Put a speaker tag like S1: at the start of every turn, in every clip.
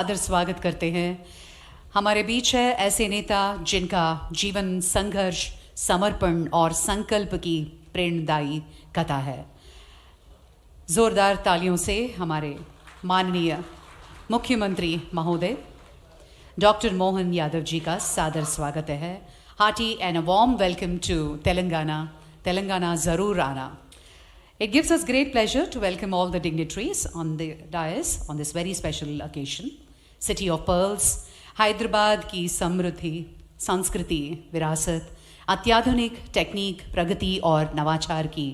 S1: आदर स्वागत करते हैं। हमारे बीच है ऐसे नेता जिनका जीवन संघर्ष, समर्पण और संकल्प की प्रेरणादायी कथा है। जोरदार तालियों से हमारे माननीय मुख्यमंत्री महोदय डॉक्टर मोहन यादव जी का सादर स्वागत है। Hearty and a warm welcome to Telangana. Telangana जरूर आना। It gives us great pleasure to welcome all the dignitaries on the dais on this very special occasion. City of Pearls, Hyderabad की समृद्धि, संस्कृति, विरासत, अत्याधुनिक टेक्निक, प्रगति और नवाचार की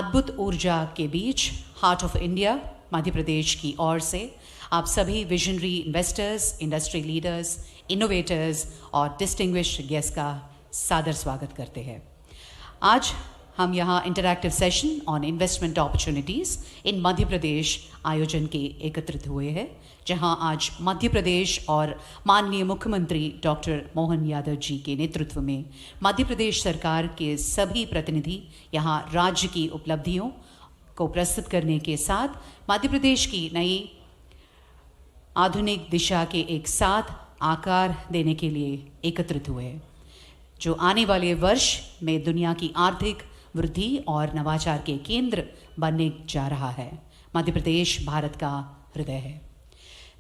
S1: अद्भुत ऊर्जा के बीच heart of India Madhya Pradesh की ओर से आप सभी visionary investors, industry leaders, innovators और डिस्टिंग्विश्ड गेस्ट का सादर स्वागत करते हैं। आज हम यहाँ interactive session on investment opportunities in Madhya Pradesh आयोजन के एकत्रित हुए हैं, जहाँ आज मध्य प्रदेश और माननीय मुख्यमंत्री डॉक्टर मोहन यादव जी के नेतृत्व में मध्य प्रदेश सरकार के सभी प्रतिनिधि यहाँ राज्य की उपलब्धियों को प्रस्तुत करने के साथ मध्य प्रदेश की नई आधुनिक दिशा के एक साथ आकार देने के लिए एकत्रित हुए हैं, जो आने वाले वर्ष में दुनिया की आर्थिक वृद्धि और नवाचार के केंद्र बनने जा रहा है। मध्य प्रदेश भारत का हृदय है।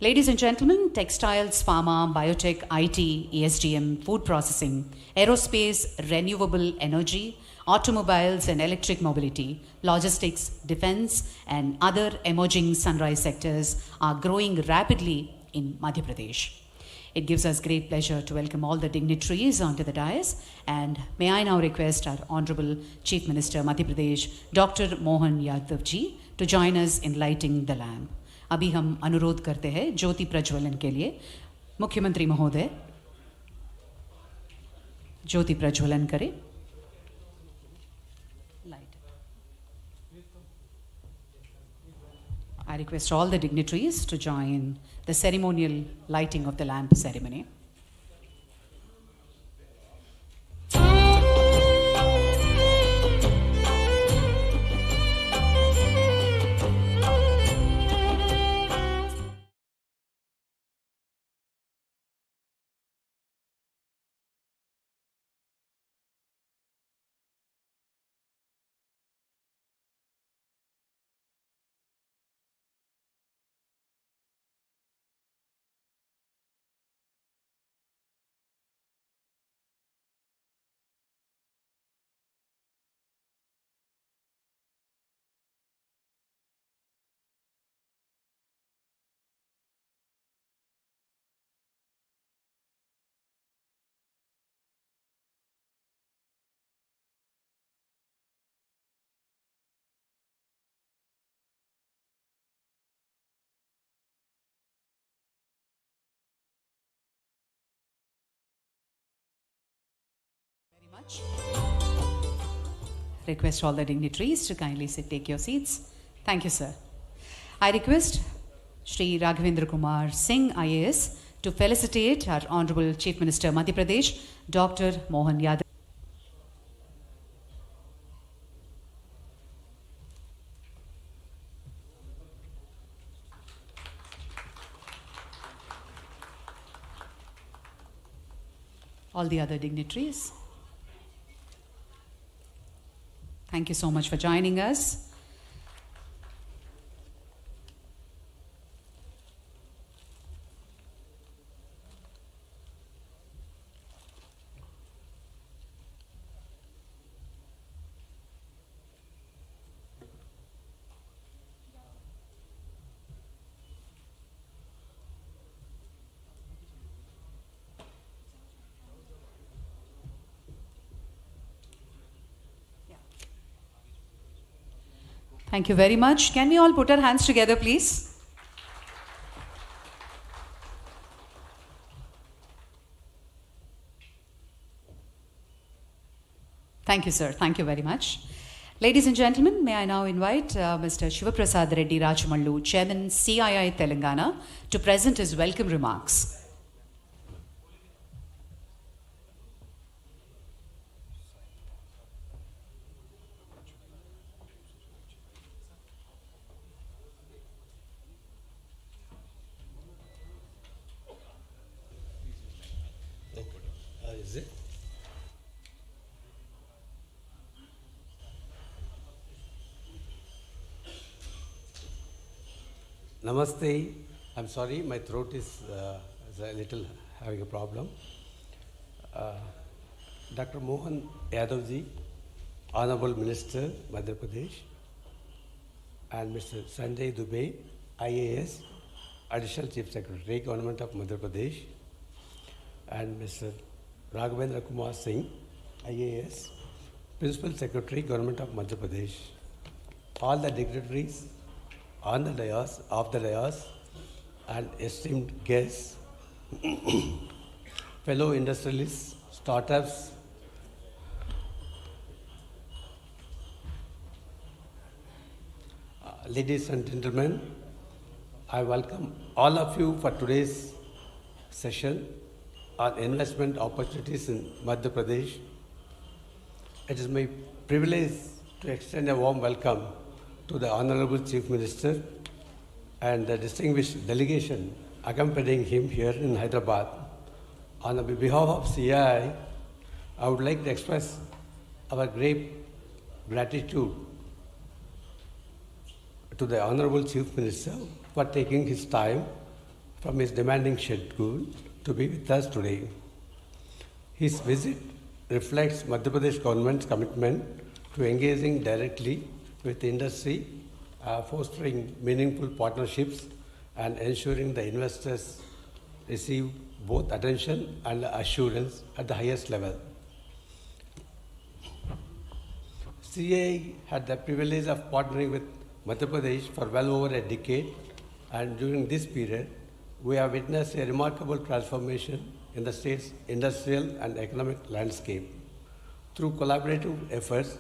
S1: Ladies and gentlemen, textiles, pharma, biotech, IT, ESDM, food processing, aerospace, renewable energy, automobiles and electric mobility, logistics, defense and other emerging sunrise sectors are growing rapidly in Madhya Pradesh. It gives us great pleasure to welcome all the dignitaries onto the dais, and may I now request our Honorable Chief Minister Madhya Pradesh, Dr. Mohan Yadav ji, to join us in lighting the lamp. अभी हम अनुरोध करते हैं ज्योति प्रज्वलन के लिए। मुख्यमंत्री महोदय ज्योति प्रज्वलन करें। I request all the dignitaries to join the ceremonial lighting of the lamp ceremony. Request all the dignitaries to kindly take your seats. Thank you, sir. I request Shri Raghavendra Kumar Singh, IAS, to felicitate our Honorable Chief Minister Madhya Pradesh, Dr. Mohan Yadav. All the other dignitaries. Thank you so much for joining us. Thank you very much. Can we all put our hands together, please? Thank you, sir. Thank you very much. Ladies and gentlemen, may I now invite Mr. Shivaprasad Reddy Rajamallu, Chairman, CII Telangana, to present his welcome remarks.
S2: Namaste. I'm sorry, my throat is a little having a problem. Uh, Dr. Mohan Yadav ji, Honorable Minister, Madhya Pradesh, and Mr. Sanjay Dubey, IAS, Additional Chief Secretary, Government of Madhya Pradesh, and Mr. Raghavendra Kumar Singh, IAS, Principal Secretary, Government of Madhya Pradesh, all the dignitaries on the dais, off the dais, and esteemed guests, fellow industrialists, startups, ladies and gentlemen, I welcome all of you for today's session on investment opportunities in Madhya Pradesh. It is my privilege to extend a warm welcome to the Honorable Chief Minister and the distinguished delegation accompanying him here in Hyderabad. On behalf of CII, I would like to express our great gratitude to the Honorable Chief Minister for taking his time from his demanding schedule to be with us today. His visit reflects Madhya Pradesh government's commitment to engaging directly with industry, fostering meaningful partnerships, and ensuring the investors receive both attention and assurance at the highest level. CA had the privilege of partnering with Madhya Pradesh for well over a decade, and during this period, we have witnessed a remarkable transformation in the state's industrial and economic landscape. Through collaborative efforts,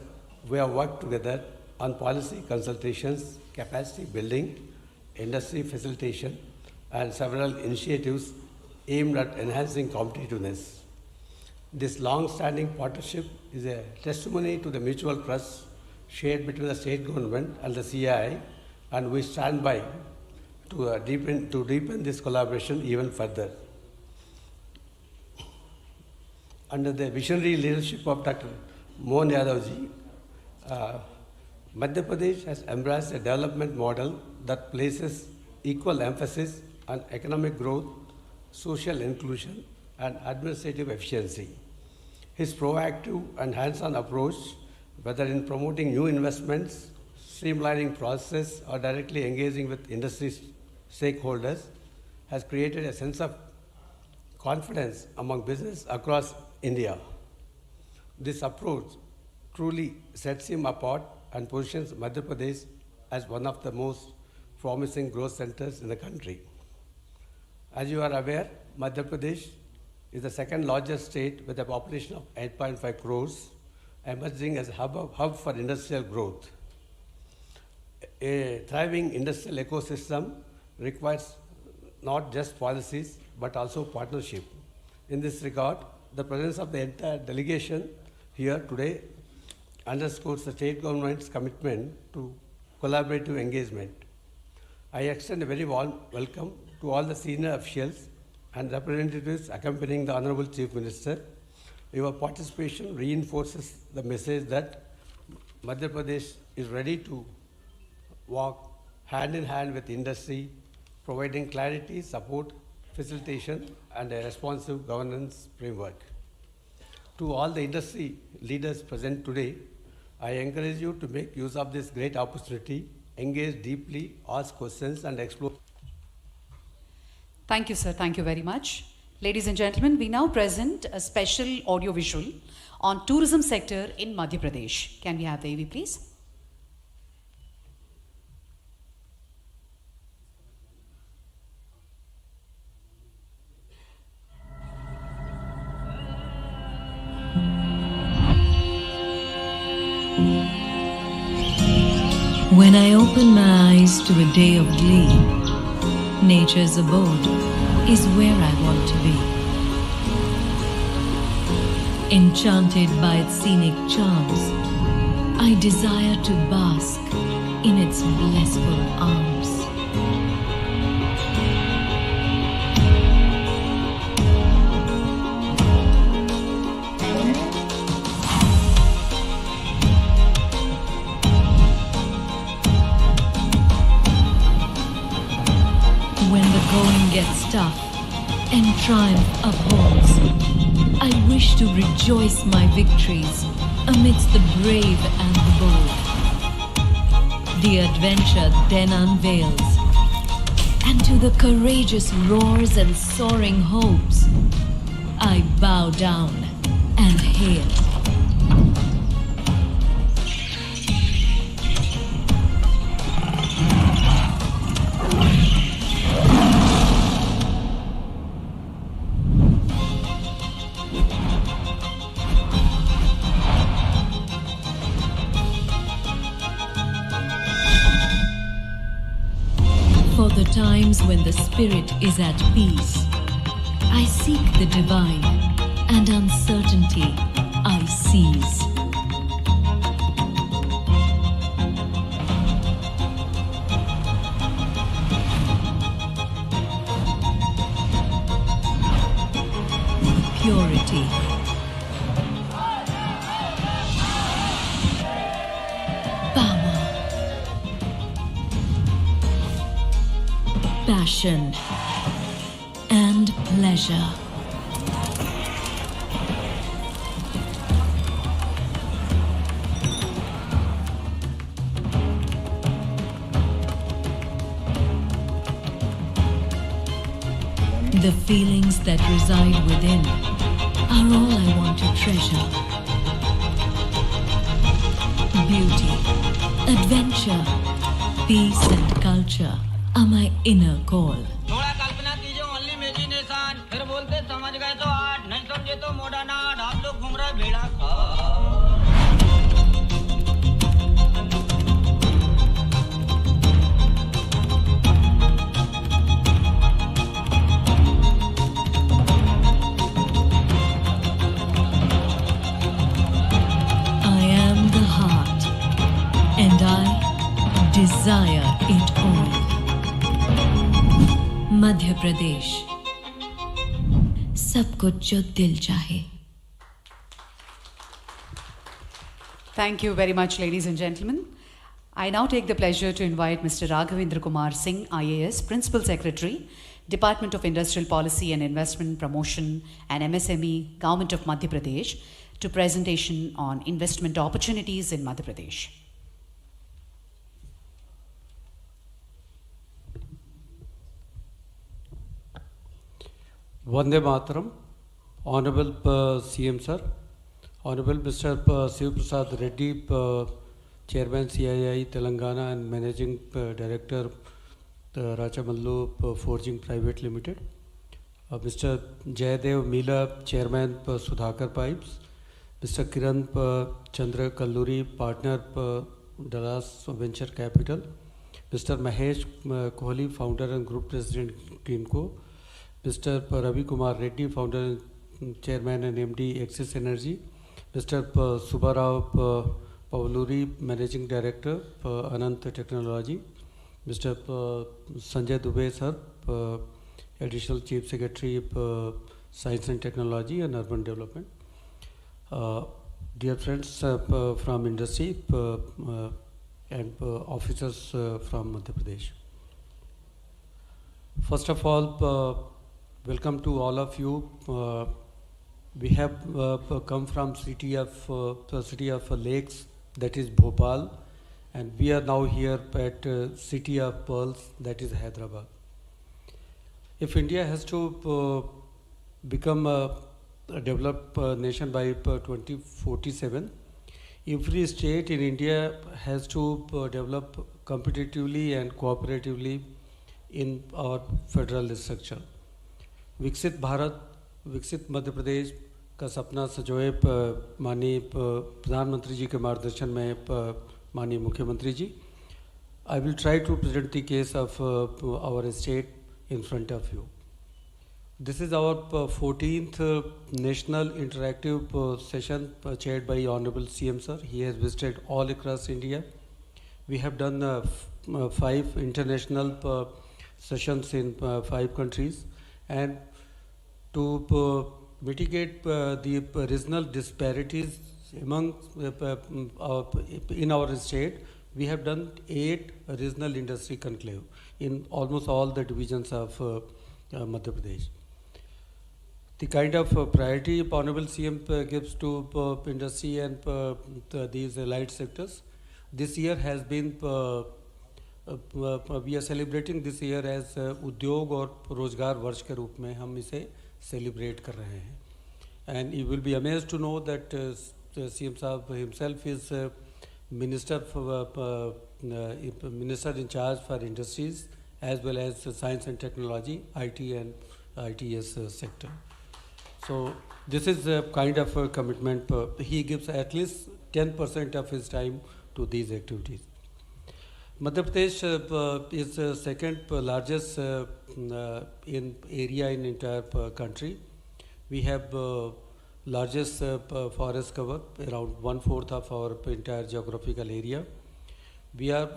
S2: we have worked together on policy consultations, capacity building, industry facilitation, and several initiatives aimed at enhancing competitiveness. This long-standing partnership is a testimony to the mutual trust shared between the state government and the CII, and we stand by to deepen this collaboration even further. Under the visionary leadership of Dr. Mohan Yadav ji, Madhya Pradesh has embraced a development model that places equal emphasis on economic growth, social inclusion, and administrative efficiency. His proactive and hands-on approach, whether in promoting new investments, streamlining processes, or directly engaging with industry stakeholders, has created a sense of confidence among business across India. This approach truly sets him apart and positions Madhya Pradesh as one of the most promising growth centers in the country. As you are aware, Madhya Pradesh is the second largest state with a population of 8.5 crores, emerging as a hub for industrial growth. A thriving industrial ecosystem requires not just policies but also partnership. In this regard, the presence of the entire delegation here today underscores the state government's commitment to collaborative engagement. I extend a very warm welcome to all the senior officials and representatives accompanying the Honorable Chief Minister. Your participation reinforces the message that Madhya Pradesh is ready to walk hand in hand with industry, providing clarity, support, facilitation, and a responsive governance framework. To all the industry leaders present today, I encourage you to make use of this great opportunity, engage deeply, ask questions, and explore.
S1: Thank you, sir. Thank you very much. Ladies and gentlemen, we now present a special audiovisual on tourism sector in Madhya Pradesh. Can we have the AV, please?
S3: When I open my eyes to a day of glee, nature's abode is where I want to be. Enchanted by its scenic charms, I desire to bask in its blissful arms. gets tough and triumph upholds. I wish to rejoice my victories amidst the brave and the bold. The adventure then unveils, and to the courageous roars and soaring hopes, I bow down and hail. For the times when the spirit is at peace, I seek the divine, and uncertainty I seize. Purity. Power. Passion and pleasure. The feelings that reside within are all I want to treasure. Beauty, adventure, peace and culture are my inner call.
S4: थोड़ा कल्पना कीजिए only imagination फिर बोलते समझ गए तो art नहीं समझे तो मॉडर्न आर्ट आप लोग घूम रहे भेड़ा खा
S3: I am the heart, and I desire it all. Madhya Pradesh, सब कुछ जो दिल चाहे.
S1: Thank you very much, ladies and gentlemen. I now take the pleasure to invite Mr. Raghavendra Kumar Singh, IAS, Principal Secretary, Department of Industrial Policy and Investment Promotion and MSME, Government of Madhya Pradesh, to presentation on investment opportunities in Madhya Pradesh.
S2: Vande Mataram, Honorable CM Sir, Honorable Mr. Shiv Prasad Reddy, Chairman CII Telangana and Managing Director Rajamallu Forging Private Limited, Mr. Jaydev Meela, Chairman Sudhakar Pipes, Mr. Kiran Chandra Kalluri, Partner Dallas Venture Capital, Mr. Mahesh Kohli, Founder and Group President Greenco, Mr. Ravi Kumar Reddy, Founder, Chairman and MD Axis Energy, Mr. Subbarao Pavluri, Managing Director Anant Technology, Mr. Sanjay Dubey Sir, Additional Chief Secretary Science and Technology and Urban Development. Dear friends from industry and officers from Madhya Pradesh. First of all, welcome to all of you. We have come from city of lakes, that is Bhopal, and we are now here at city of pearls, that is Hyderabad. If India has to become a developed nation by 2047, every state in India has to develop competitively and cooperatively in our federal structure. विकसित भारत, विकसित मध्य प्रदेश का सपना सजोए माननीय प्रधानमंत्री जी के मार्गदर्शन में माननीय मुख्यमंत्री जी. I will try to present the case of our state in front of you. This is our 14th national interactive session chaired by Honorable CM Sir. He has visited all across India. We have done 5 international sessions in 5 countries, and to mitigate the regional disparities among in our state, we have done 8 regional industry conclave in almost all the divisions of Madhya Pradesh. The kind of priority Honorable CM gives to industry and these allied sectors, this year has been, we are celebrating this year as उद्योग और रोजगार वर्ष के रूप में हम इसे celebrate कर रहे हैं. And you will be amazed to know that CM Saab himself is Minister in charge for industries as well as science and technology, IT and ITS sector. So this is a kind of a commitment. He gives at least 10% of his time to these activities. Madhya Pradesh is the second largest in area in entire country. We have largest forest cover, around 1/4 of our entire geographical area. We are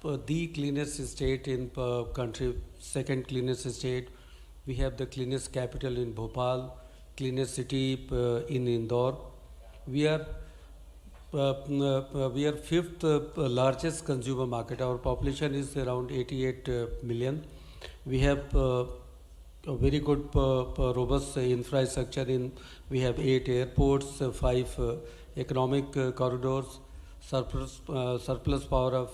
S2: the cleanest state in country, second cleanest state. We have the cleanest capital in Bhopal, cleanest city in Indore. We are fifth largest consumer market. Our population is around 88 million. We have a very good robust infrastructure in, we have 8 airports, 5 economic corridors, surplus power of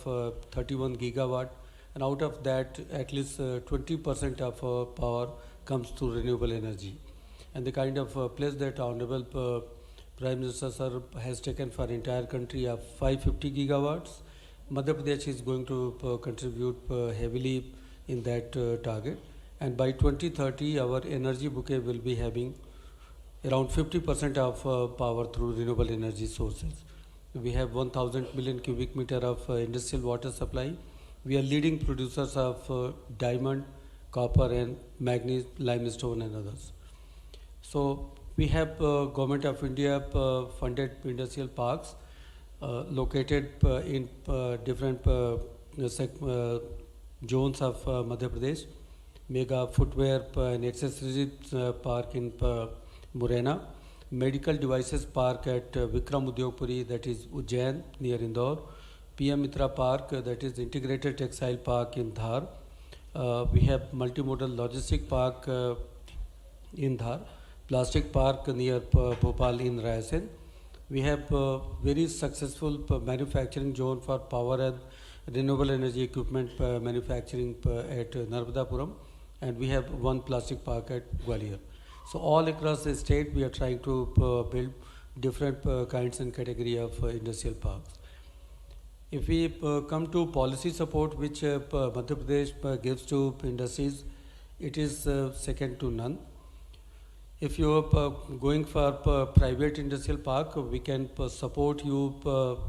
S2: 31 gigawatt, and out of that at least 20% of power comes through renewable energy. And the kind of place that Honorable Prime Minister Sir has taken for entire country of 550 gigawatts, Madhya Pradesh is going to contribute heavily in that target. And by 2030, our energy bouquet will be having around 50% of power through renewable energy sources. We have 1,000 million cubic meter of industrial water supply. We are leading producers of diamond, copper and manganese, limestone and others. So we have Government of India funded industrial parks located in different zones of Madhya Pradesh. Mega footwear and accessories park in Morena, medical devices park at Vikram Udyogpuri, that is Ujjain near Indore, PM Mitra Park, that is integrated textile park in Dhar. We have multimodal logistic park in Dhar, plastic park near Bhopal in Raisen. We have very successful manufacturing zone for power and renewable energy equipment manufacturing at Narmadapuram. And we have one plastic park at Gwalior. So all across the state we are trying to build different kinds and category of industrial parks. If we come to policy support which Madhya Pradesh gives to industries, it is second to none. If you are going for private industrial park, we can support you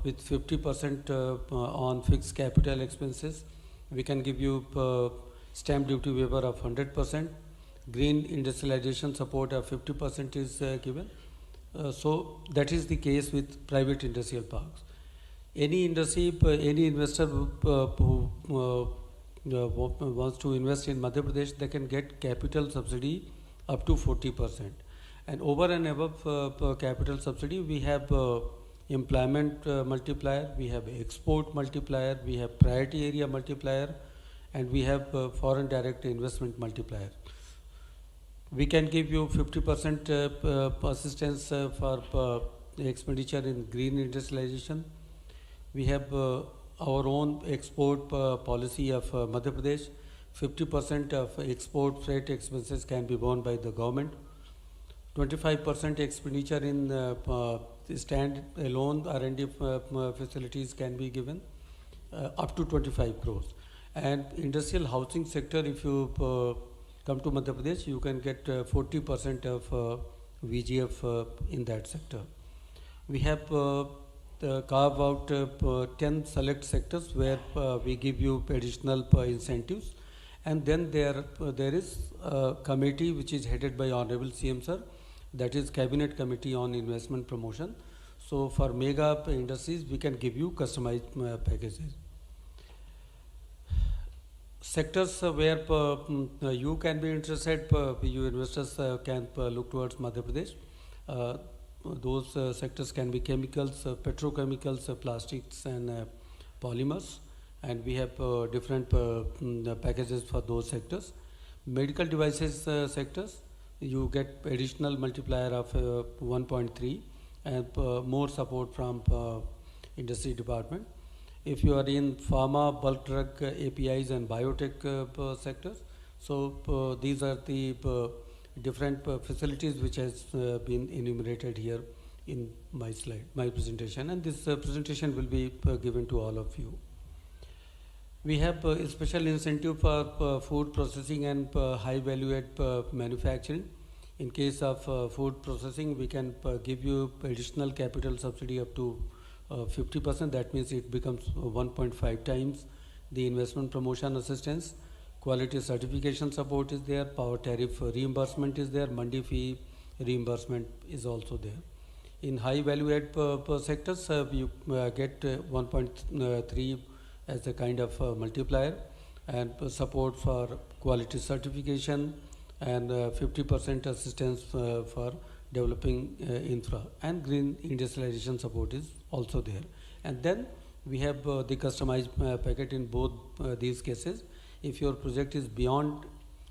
S2: with 50% on fixed capital expenses. We can give you stamp duty waiver of 100%, green industrialization support of 50% is given. So that is the case with private industrial parks. Any industry, any investor who wants to invest in Madhya Pradesh, they can get capital subsidy up to 40%. And over and above capital subsidy, we have employment multiplier, we have export multiplier, we have priority area multiplier, and we have foreign direct investment multiplier. We can give you 50% assistance for expenditure in green industrialization. We have our own export policy of Madhya Pradesh. 50% of export freight expenses can be borne by the government. 25% expenditure in stand alone R&D facilities can be given up to 25 crores. And industrial housing sector, if you come to Madhya Pradesh, you can get 40% of VGF in that sector. We have carved out 10 select sectors where we give you additional incentives. And then there is a committee which is headed by Honorable CM Sir, that is Cabinet Committee on Investment Promotion. So for mega industries, we can give you customized packages. Sectors where you can be interested, you investors can look towards Madhya Pradesh. Those sectors can be chemicals, petrochemicals, plastics and polymers. And we have different packages for those sectors.
S5: Medical devices sectors, you get additional multiplier of 1.3 and more support from industry department. If you are in pharma, bulk drug, APIs and biotech sectors, so these are the different facilities which has been enumerated here in my slide, my presentation, and this presentation will be given to all of you. We have a special incentive for food processing and high value add manufacturing. In case of food processing, we can give you additional capital subsidy up to 50%. That means it becomes 1.5 times the investment promotion assistance. Quality certification support is there, power tariff reimbursement is there, mandi fee reimbursement is also there. In high value add sectors, you get 1.3 as a kind of multiplier, and support for quality certification, and 50% assistance for developing infra, and green industrialization support is also there. And then we have the customized packet in both these cases. If your project is beyond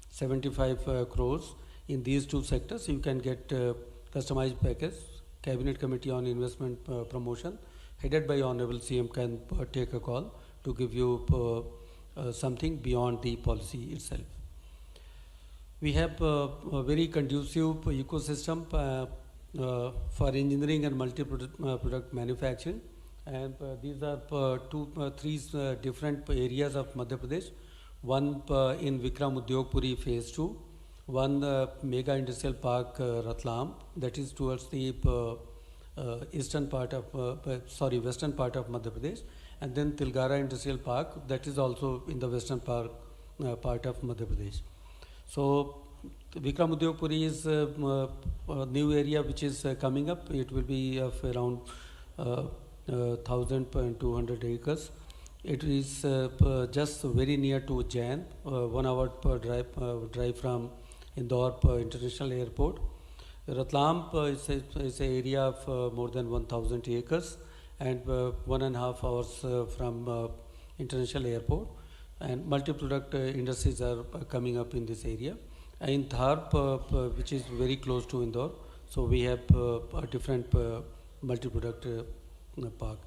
S5: 75 crores in these two sectors, you can get customized package. Cabinet Committee on Investment Promotion headed by Honorable CM can take a call to give you something beyond the policy itself. We have a very conducive ecosystem for engineering and multi-product manufacturing, and these are three different areas of Madhya Pradesh. One in Vikram Udyog Puri Phase 2, one Mega Industrial Park Ratlam, that is towards the western part of Madhya Pradesh, and then Tilgara Industrial Park, that is also in the western part of Madhya Pradesh. So Vikram Udyog Puri is a new area which is coming up. It will be of around 1,200 acres. It is just very near to Jain, 1 hour per drive from Indore International Airport. Ratlam is an area of more than 1,000 acres and 1.5 hours from International Airport. And multi-product industries are coming up in this area. In Dhar, which is very close to Indore, so we have a different multi-product park.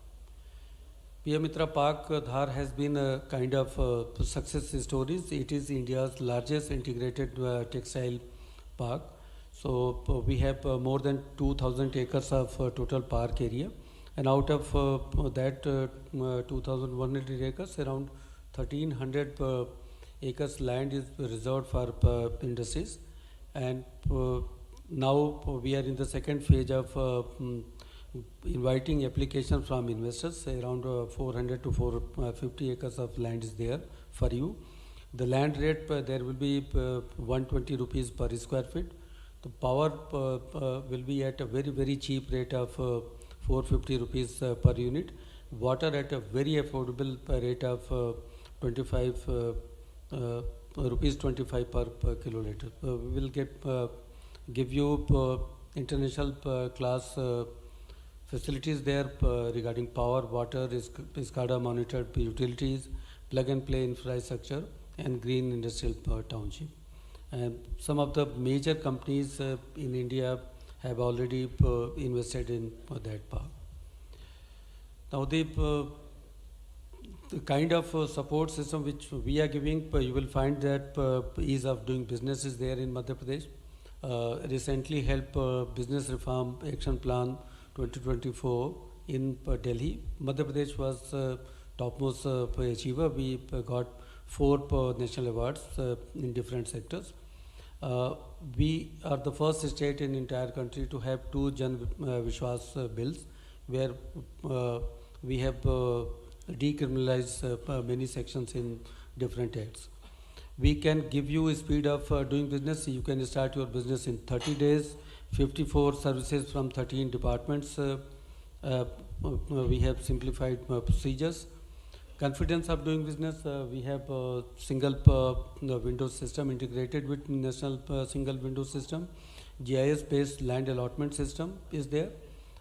S5: PM Mitra Park Dhar has been a kind of success stories. It is India's largest integrated textile park. So we have more than 2,000 acres of total park area, and out of that 2,100 acres, around 1,300 acres land is reserved for industries. And now we are in the second phase of inviting applications from investors. Around 400 to 450 acres of land is there for you. The land rate there will be 120 rupees per square feet. The power will be at a very, very cheap rate of 450 rupees per unit. Water at a very affordable rate of 25 rupees 25 per kiloliter. We will give you international class facilities there regarding power, water, SCADA monitored utilities, plug and play infrastructure, and green industrial township. And some of the major companies in India have already invested in that park. Now the kind of support system which we are giving, you will find that ease of doing business is there in Madhya Pradesh. Recently help Business Reform Action Plan 2024 in Delhi. Madhya Pradesh was topmost achiever. We got 4 national awards in different sectors. We are the first state in entire country to have 2 Jan Vishwas bills, where we have decriminalized many sections in different acts. We can give you a speed of doing business. You can start your business in 30 days, 54 services from 13 departments. We have simplified procedures. Confidence of doing business, we have a single window system integrated with national single window system. GIS based land allotment system is there,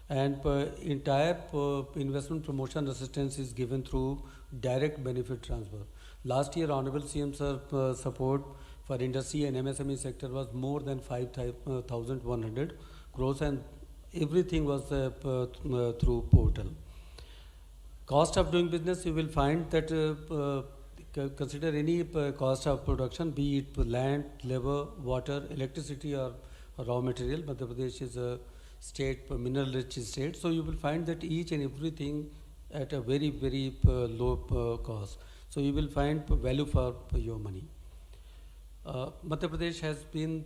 S5: and entire investment promotion assistance is given through direct benefit transfer. Last year Honorable CM Sir support, for industry and MSME sector was more than 5,100 crores, and everything was through portal. Cost of doing business, you will find that consider any cost of production, be it land, labor, water, electricity, or raw material. Madhya Pradesh is a state, mineral rich state, so you will find that each and everything at a very, very low cost. So you will find value for your money. Madhya Pradesh has been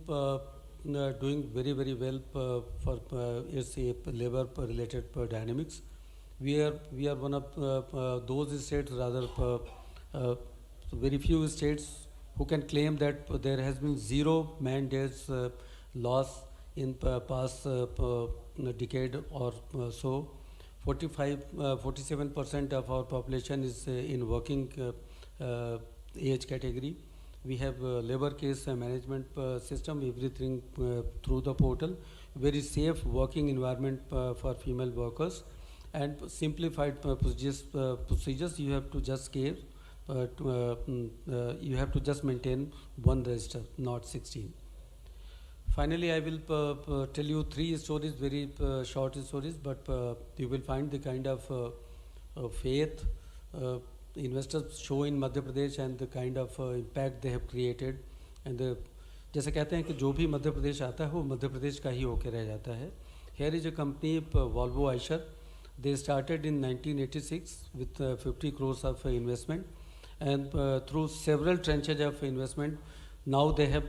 S5: doing very, very well for its labor related dynamics. We are one of those states, rather very few states who can claim that there has been zero man days loss in past decade or so. 47% of our population is in working age category. We have labor case management system, everything through the portal, very safe working environment for female workers, and simplified procedures. You have to just give, you have to just maintain one register, not 16. Finally, I will tell you 3 stories, very short stories, but you will find the kind of faith investors show in Madhya Pradesh and the kind of impact they have created. And जैसे कहते हैं कि जो भी मध्य प्रदेश आता है वो मध्य प्रदेश का ही होकर रह जाता है. Here is a company, Volvo Eicher. They started in 1986 with 50 crores of investment, and through several tranches of investment, now they have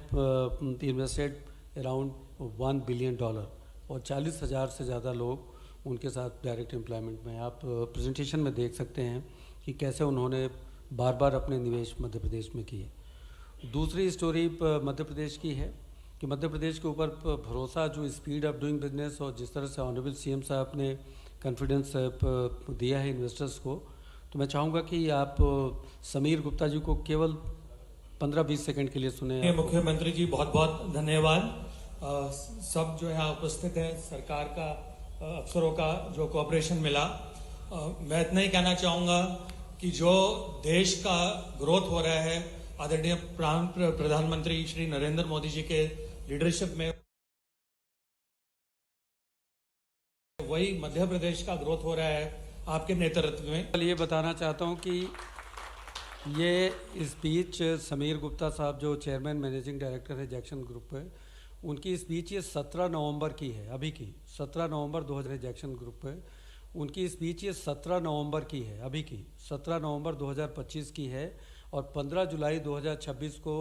S5: invested around $1 billion, और 40,000 से ज़्यादा लोग उनके साथ डायरेक्ट एम्प्लॉयमेंट में. आप प्रेजेंटेशन में देख सकते हैं कि कैसे उन्होंने बार बार अपने निवेश मध्य प्रदेश में किए. दूसरी स्टोरी मध्य प्रदेश की है कि मध्य प्रदेश के ऊपर भरोसा, जो स्पीड ऑफ डूइंग बिजनेस और जिस तरह से ऑनरेबल सीएम साहब ने कॉन्फिडेंस दिया है इन्वेस्टर्स को, तो मैं चाहूँगा कि आप समीर गुप्ता जी को केवल 15-20 सेकंड के लिए सुने.
S6: मुख्यमंत्री जी बहुत बहुत धन्यवाद. सब जो यहाँ उपस्थित हैं, सरकार का अफसरों का जो कोऑपरेशन मिला, मैं इतना ही कहना चाहूँगा कि जो देश का ग्रोथ हो रहा है आदरणीय प्रधानमंत्री श्री नरेंद्र मोदी जी के लीडरशिप में, वही मध्य प्रदेश का ग्रोथ हो रहा है आपके नेतृत्व में.
S5: ये बताना चाहता हूँ कि ये स्पीच समीर गुप्ता साहब जो चेयरमैन मैनेजिंग डायरेक्टर है जैक्सन ग्रुप है, उनकी स्पीच ये 17 नवंबर की है, अभी की 17 नवंबर 2000 जैक्सन ग्रुप है. उनकी स्पीच ये 17 नवंबर की है, अभी की 17 नवंबर 2025 की है, और 15 जुलाई 2026 को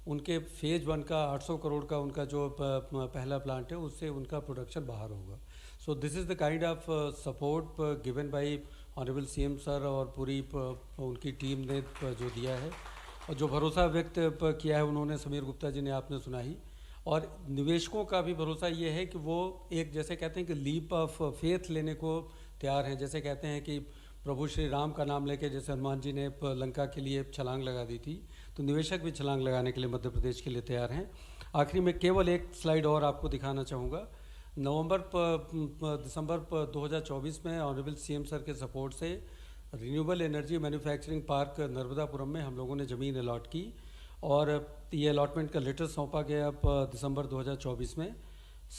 S5: उनके फेज 1 का 800 करोड़ का उनका जो पहला प्लांट है उससे उनका प्रोडक्शन बाहर होगा. So this is the kind of support given by honourable CM sir और पूरी उनकी टीम ने जो दिया है, और जो भरोसा व्यक्त किया है उन्होंने, समीर गुप्ता जी ने आपने सुना ही. और निवेशकों का भी भरोसा ये है कि वो एक, जैसे कहते हैं कि लीप ऑफ फेथ लेने को तैयार हैं. जैसे कहते हैं कि प्रभु श्री राम का नाम लेके जैसे हनुमान जी ने लंका के लिए छलांग लगा दी थी, तो निवेशक भी छलांग लगाने के लिए मध्य प्रदेश के लिए तैयार हैं. आखिरी में केवल एक स्लाइड और आपको दिखाना चाहूँगा. दिसंबर 2024 में ऑनरेबल सीएम सर के सपोर्ट से renewable energy manufacturing park Narmadapuram में हम लोगों ने ज़मीन अलॉट की, और ये अलॉटमेंट का लेटर सौंपा गया अब दिसंबर 2024 में.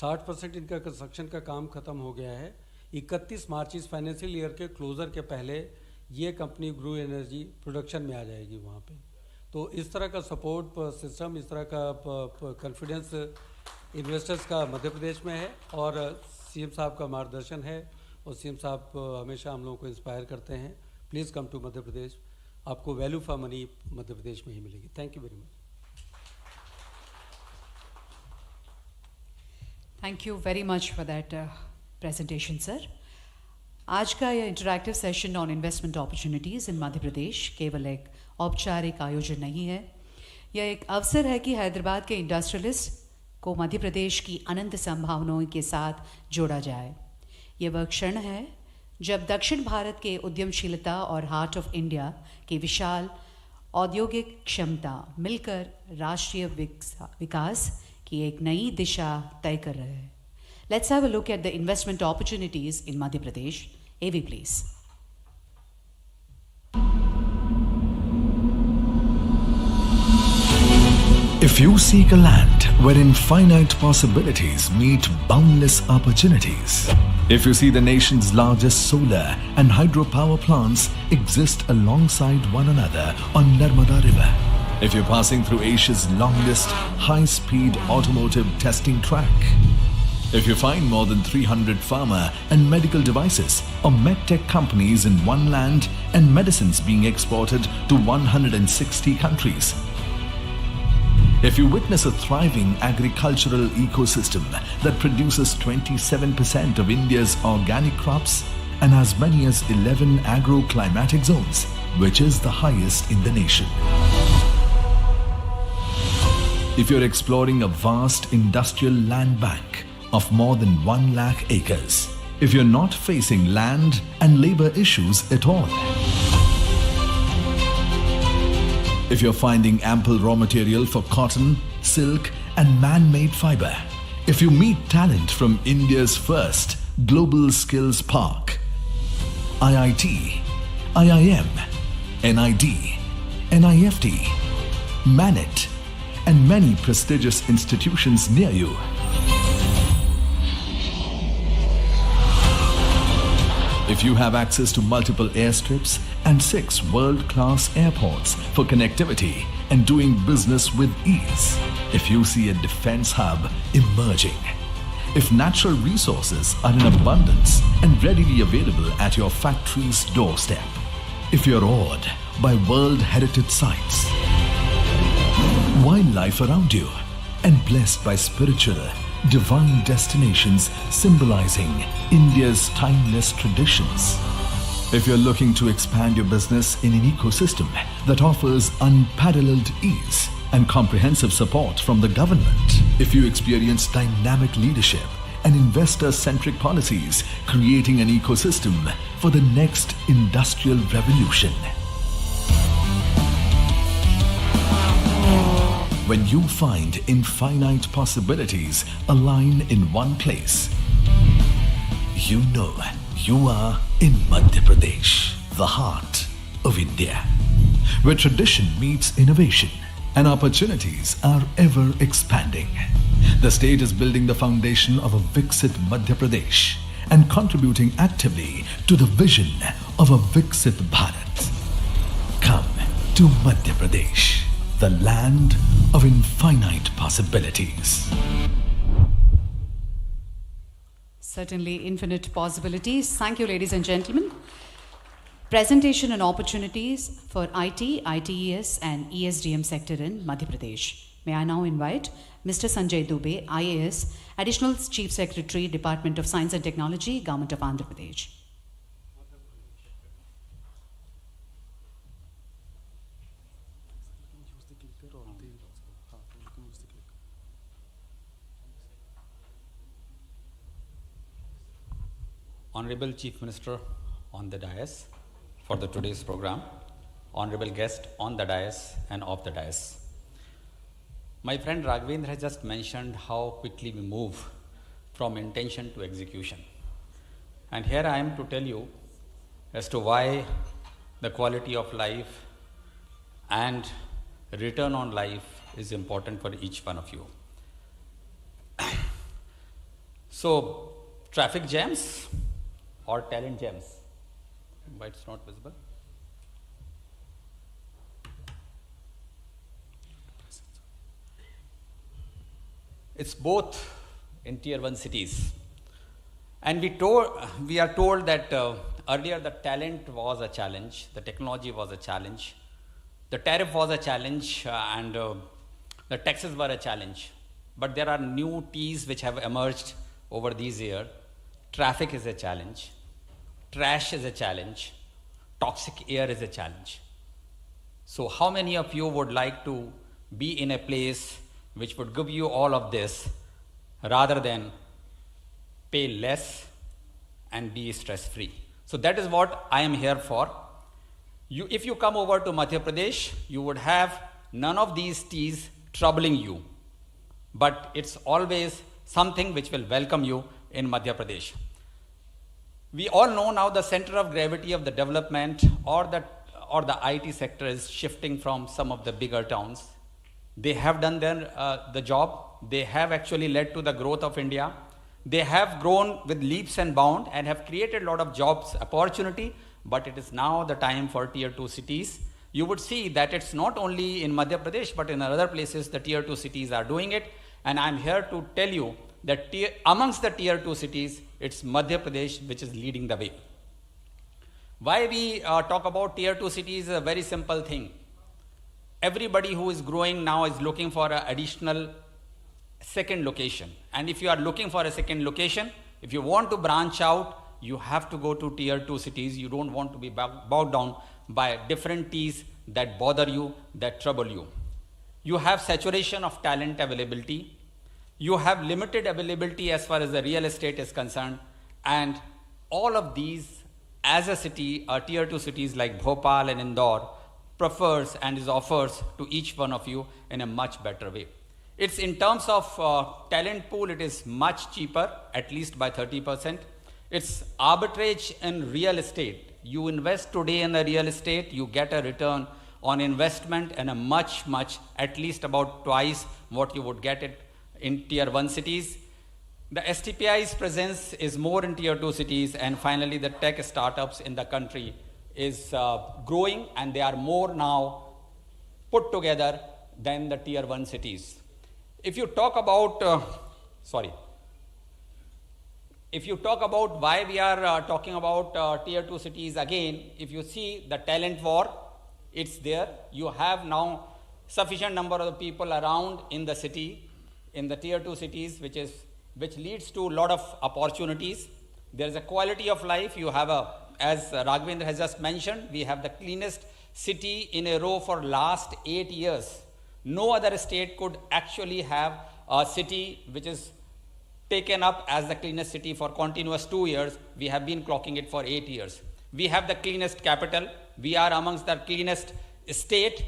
S5: 60% इनका कंस्ट्रक्शन का काम ख़त्म हो गया है. 31 मार्च इस फाइनेंशियल ईयर के क्लोज़र के पहले ये कंपनी ग्रू एनर्जी प्रोडक्शन में आ जाएगी वहाँ पे. तो इस तरह का सपोर्ट सिस्टम, इस तरह का कॉन्फिडेंस इन्वेस्टर्स का मध्य प्रदेश में है, और सीएम साहब का मार्गदर्शन है, और सीएम साहब हमेशा हम लोगों को इंस्पायर करते हैं. Please come to Madhya Pradesh. आपको value for money Madhya Pradesh में ही मिलेगी. Thank you very much.
S1: Thank you very much for that presentation sir. आज का यह interactive session on investment opportunities in Madhya Pradesh केवल एक औपचारिक आयोजन नहीं है. यह एक अवसर है कि हैदराबाद के इंडस्ट्रियलिस्ट को मध्य प्रदेश की अनंत संभावनाओं के साथ जोड़ा जाए. यह वह क्षण है जब दक्षिण भारत के उद्यमशीलता और हार्ट ऑफ इंडिया की विशाल औद्योगिक क्षमता मिलकर राष्ट्रीय विकास की एक नई दिशा तय कर रहे हैं. Let's have a look at the investment opportunities in Madhya Pradesh. AV please.
S7: If you seek a land wherein finite possibilities meet boundless opportunities, if you see the nation's largest solar and hydropower plants exist alongside one another on Narmada River, if you're passing through Asia's longest high-speed automotive testing track, if you find more than 300 pharma and medical devices or medtech companies in one land and medicines being exported to 160 countries, if you witness a thriving agricultural ecosystem that produces 27% of India's organic crops and as many as 11 agroclimatic zones, which is the highest in the nation. If you're exploring a vast industrial land bank of more than 1 lakh acres, if you're not facing land and labor issues at all, if you're finding ample raw material for cotton, silk and man-made fiber, if you meet talent from India's first global skills park, IIT, IIM, NID, NIFT, MANET and many prestigious institutions near you, if you have access to multiple airstrips and 6 world-class airports for connectivity and doing business with ease, if you see a defense hub emerging, if natural resources are in abundance and readily available at your factory's doorstep, if you're awed by world heritage sites, wildlife around you, and blessed by spiritual, divine destinations symbolizing India's timeless traditions. If you're looking to expand your business in an ecosystem that offers unparalleled ease and comprehensive support from the government, if you experience dynamic leadership and investor-centric policies creating an ecosystem for the next industrial revolution, when you find infinite possibilities align in one place, you know you are in Madhya Pradesh, the heart of India, where tradition meets innovation and opportunities are ever expanding. The state is building the foundation of a Viksit Madhya Pradesh and contributing actively to the vision of a Viksit Bharat. Come to Madhya Pradesh, the land of infinite possibilities.
S1: Certainly infinite possibilities. Thank you, ladies and gentlemen. Presentation and opportunities for IT, ITES and ESDM sector in Madhya Pradesh. May I now invite Mr. Sanjay Dubey, IAS, Additional Chief Secretary, Department of Science and Technology, Government of Andhra Pradesh.
S8: Honorable Chief Minister on the dais for the today's program, honorable guest on the dais and off the dais. My friend Raghavendra has just mentioned how quickly we move from intention to execution. And here I am to tell you as to why the quality of life and return on life is important for each one of you. So, traffic jams or talent jams? Why it's not visible? It's both in tier 1 cities. And we are told that earlier the talent was a challenge, the technology was a challenge, the tariff was a challenge, and the taxes were a challenge. But there are new T's which have emerged over these years. Traffic is a challenge, trash is a challenge, toxic air is a challenge. So how many of you would like to be in a place which would give you all of this rather than pay less and be stress-free? So that is what I am here for. If you come over to Madhya Pradesh, you would have none of these T's troubling you. But it's always something which will welcome you in Madhya Pradesh. We all know now the center of gravity of the development or the IT sector is shifting from some of the bigger towns, They have done the job. They have actually led to the growth of India. They have grown with leaps and bounds and have created a lot of jobs opportunity, but it is now the time for tier 2 cities. You would see that it's not only in Madhya Pradesh, but in other places the tier 2 cities are doing it. And I'm here to tell you that amongst the tier 2 cities, it's Madhya Pradesh which is leading the way. Why we talk about tier 2 cities is a very simple thing. Everybody who is growing now is looking for an additional second location. And if you are looking for a second location, if you want to branch out, you have to go to tier 2 cities. You don't want to be bogged down by different T's that bother you, that trouble you. You have saturation of talent availability. You have limited availability as far as the real estate is concerned. And all of these, as a city, tier 2 cities like Bhopal and Indore, prefers and is offers to each one of you in a much better way. It's in terms of talent pool, it is much cheaper, at least by 30%. It's arbitrage in real estate. You invest today in the real estate, you get a return on investment and a much, at least about twice what you would get it in tier 1 cities. The STPI's presence is more in tier 2 cities, and finally the tech startups in the country is growing, and they are more now put together than the tier 1 cities. If you talk about, if you talk about why we are talking about tier 2 cities again, if you see the talent war, it's there. You have now sufficient number of people around in the city, in the tier 2 cities, which leads to a lot of opportunities. There is a quality of life. You have as Raghavendra has just mentioned, we have the cleanest city in a row for last 8 years. No other state could actually have a city which is taken up as the cleanest city for continuous 2 years. We have been clocking it for 8 years. We have the cleanest capital. We are amongst the cleanest state.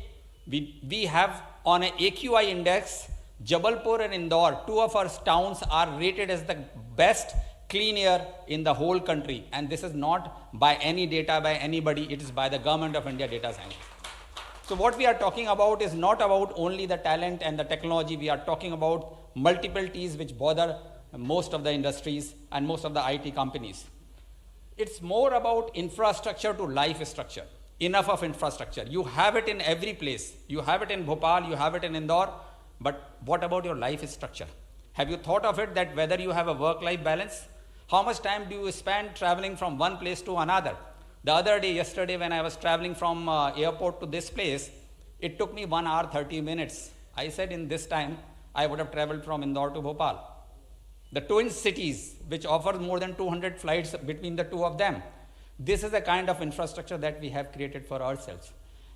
S8: We have on an AQI index, Jabalpur and Indore, 2 of our towns are rated as the best clean air in the whole country. And this is not by any data by anybody, it is by the Government of India data science. So what we are talking about is not about only the talent and the technology. We are talking about multiple T's which bother most of the industries and most of the IT companies. It's more about infrastructure to life structure. Enough of infrastructure. You have it in every place. You have it in Bhopal, you have it in Indore, but what about your life structure? Have you thought of it that whether you have a work-life balance? How much time do you spend traveling from one place to another? The other day, yesterday, when I was traveling from airport to this place, it took me 1 hour 30 minutes. I said in this time, I would have traveled from Indore to Bhopal. The twin cities, which offers more than 200 flights between the two of them. This is the kind of infrastructure that we have created for ourselves.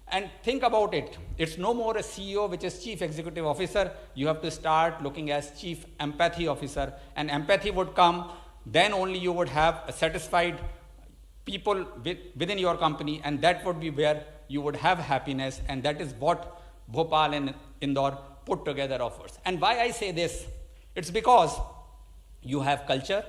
S8: And think about it. It's no more a CEO, which is Chief Executive Officer. You have to start looking as Chief Empathy Officer. And empathy would come, then only you would have a satisfied people within your company, and that would be where you would have happiness, and that is what Bhopal and Indore put together offers. And why I say this? It's because you have culture,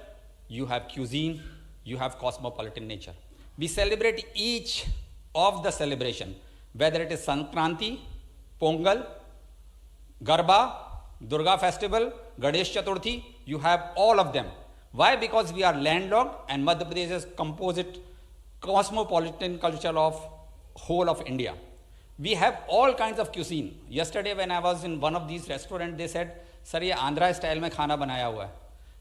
S8: you have cuisine, you have cosmopolitan nature. We celebrate each of the celebration, whether it is Sankranti, Pongal, Garba, Durga festival, Ganesh Chaturthi, you have all of them. Why? Because we are landlocked, and Madhya Pradesh is composite cosmopolitan culture of whole of India. We have all kinds of cuisine. Yesterday when I was in one of these restaurants, they said, "Sir, ये Andhra style में खाना बनाया हुआ है."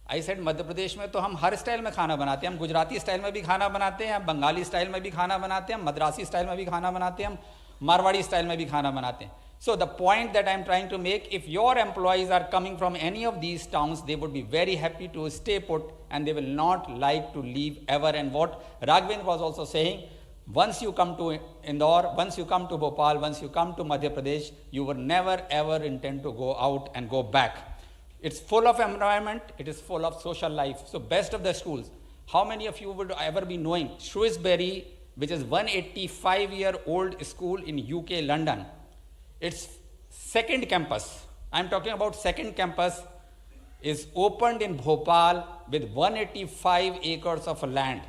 S8: I said, मध्य प्रदेश में तो हम हर style में खाना बनाते हैं. हम गुजराती स्टाइल में भी खाना बनाते हैं, हम बंगाली स्टाइल में भी खाना बनाते हैं, हम मद्रासी स्टाइल में भी खाना बनाते हैं, हम मारवाड़ी स्टाइल में भी खाना बनाते हैं. So the point that I am trying to make, if your employees are coming from any of these towns, they would be very happy to stay put, and they will not like to leave ever. And what Raghavendra was also saying, once you come to Indore, once you come to Bhopal, once you come to Madhya Pradesh, you will never ever intend to go out and go back. It's full of environment, it is full of social life. So best of the schools. How many of you would ever be knowing Shrewsbury, which is 185-year-old school in UK, London? Its second campus, I'm talking about second campus, is opened in Bhopal with 185 acres of land.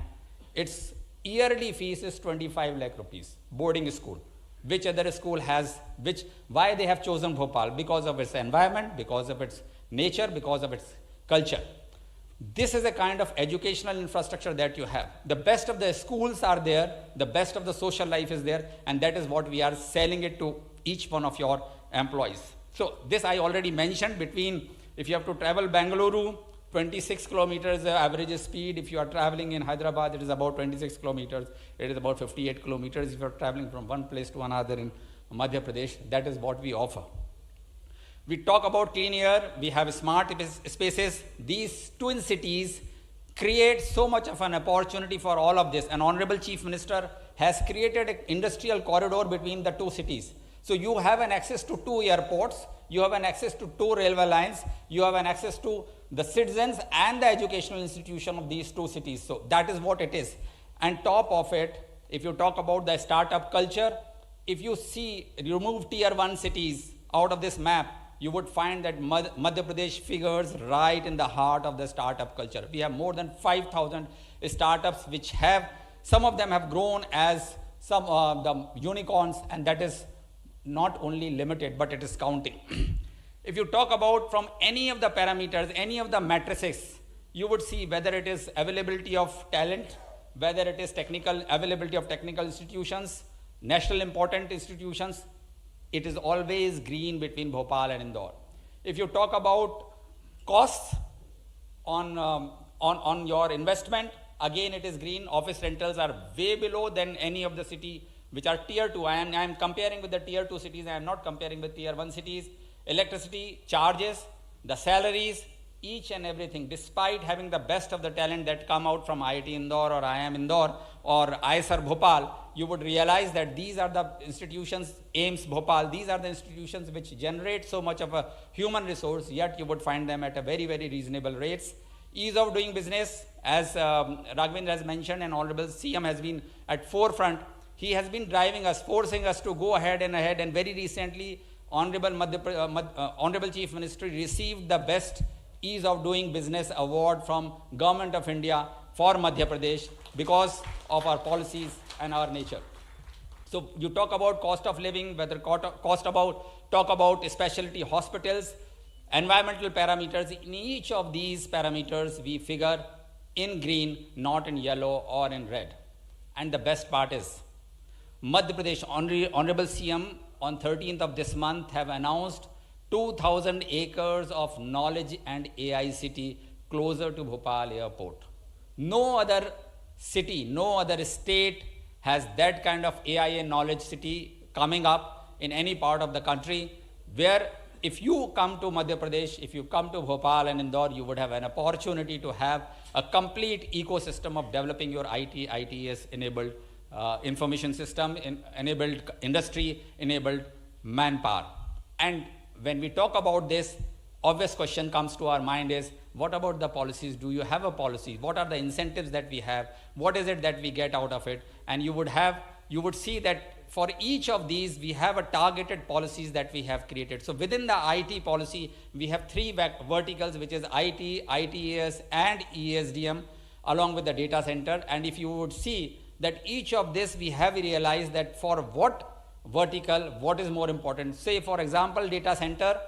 S8: Its yearly fees is 25 lakh rupees, boarding school. Which other school has, why they have chosen Bhopal? Because of its environment, because of its nature, because of its culture. This is a kind of educational infrastructure that you have. The best of the schools are there, the best of the social life is there, and that is what we are selling it to each one of your employees. So this I already mentioned, between, if you have to travel Bengaluru, 26 kilometers average speed. If you are traveling in Hyderabad, it is about 26 kilometers. It is about 58 kilometers if you are traveling from one place to another in Madhya Pradesh. That is what we offer. We talk about clean air. We have smart spaces. These twin cities create so much of an opportunity for all of this. An Honorable Chief Minister has created an industrial corridor between the two cities. So you have an access to 2 airports, you have an access to 2 railway lines, you have an access to the citizens and the educational institution of these 2 cities. So that is what it is. And top of it, if you talk about the startup culture, if you remove tier 1 cities out of this map, you would find that Madhya Pradesh figures right in the heart of the startup culture. We have more than 5,000 startups which have, some of them have grown as some the unicorns, and that is not only limited, but it is counting. If you talk about from any of the parameters, any of the matrices, you would see whether it is availability of talent, whether it is availability of technical institutions, national important institutions, it is always green between Bhopal and Indore. If you talk about costs on your investment, again it is green. Office rentals are way below than any of the city which are tier 2. I am comparing with the tier 2 cities, I am not comparing with tier 1 cities. Electricity charges, the salaries, each and everything, despite having the best of the talent that come out from IIT Indore or IIM Indore or ISR Bhopal, you would realize that these are the institutions, AIMS Bhopal, these are the institutions which generate so much of a human resource, yet you would find them at a very, very reasonable rates. Ease of doing business, as Raghavendra has mentioned, and Honorable CM has been at forefront. He has been driving us, forcing us to go ahead, and very recently, Honorable Chief Minister received the best Ease of Doing Business Award from Government of India for Madhya Pradesh because of our policies and our nature. So you talk about cost of living, talk about specialty hospitals, environmental parameters. In each of these parameters, we figure in green, not in yellow or in red. And the best part is, Madhya Pradesh Honorable CM on 13th of this month have announced 2,000 acres of knowledge and AI city closer to Bhopal airport. No other city, no other state has that kind of AI and knowledge city coming up in any part of the country, where if you come to Madhya Pradesh, if you come to Bhopal and Indore, you would have an opportunity to have a complete ecosystem of developing your ITS enabled information system, enabled industry, enabled manpower. And when we talk about this, obvious question comes to our mind is, what about the policies? Do you have a policy? What are the incentives that we have? What is it that we get out of it? And you would see that for each of these, we have a targeted policies that we have created. So within the IT policy, we have 3 verticals, which is IT, ITAS, and ESDM, along with the data center. And if you would see that each of this, we have realized that for what vertical, what is more important. Say, for example, data center,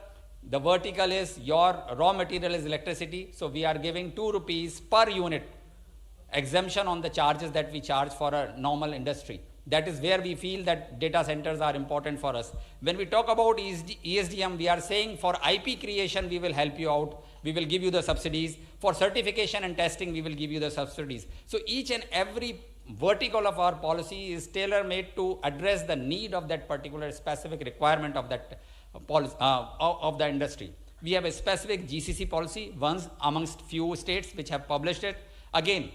S8: the vertical is your raw material is electricity. So we are giving 2 rupees per unit exemption on the charges that we charge for a normal industry. That is where we feel that data centers are important for us. When we talk about ESDM, we are saying for IP creation, we will help you out. We will give you the subsidies. For certification and testing, we will give you the subsidies. So each and every vertical of our policy is tailor-made to address the need of that particular specific requirement of that policy, of the industry. We have a specific GCC policy, one amongst few states which have published it. Again,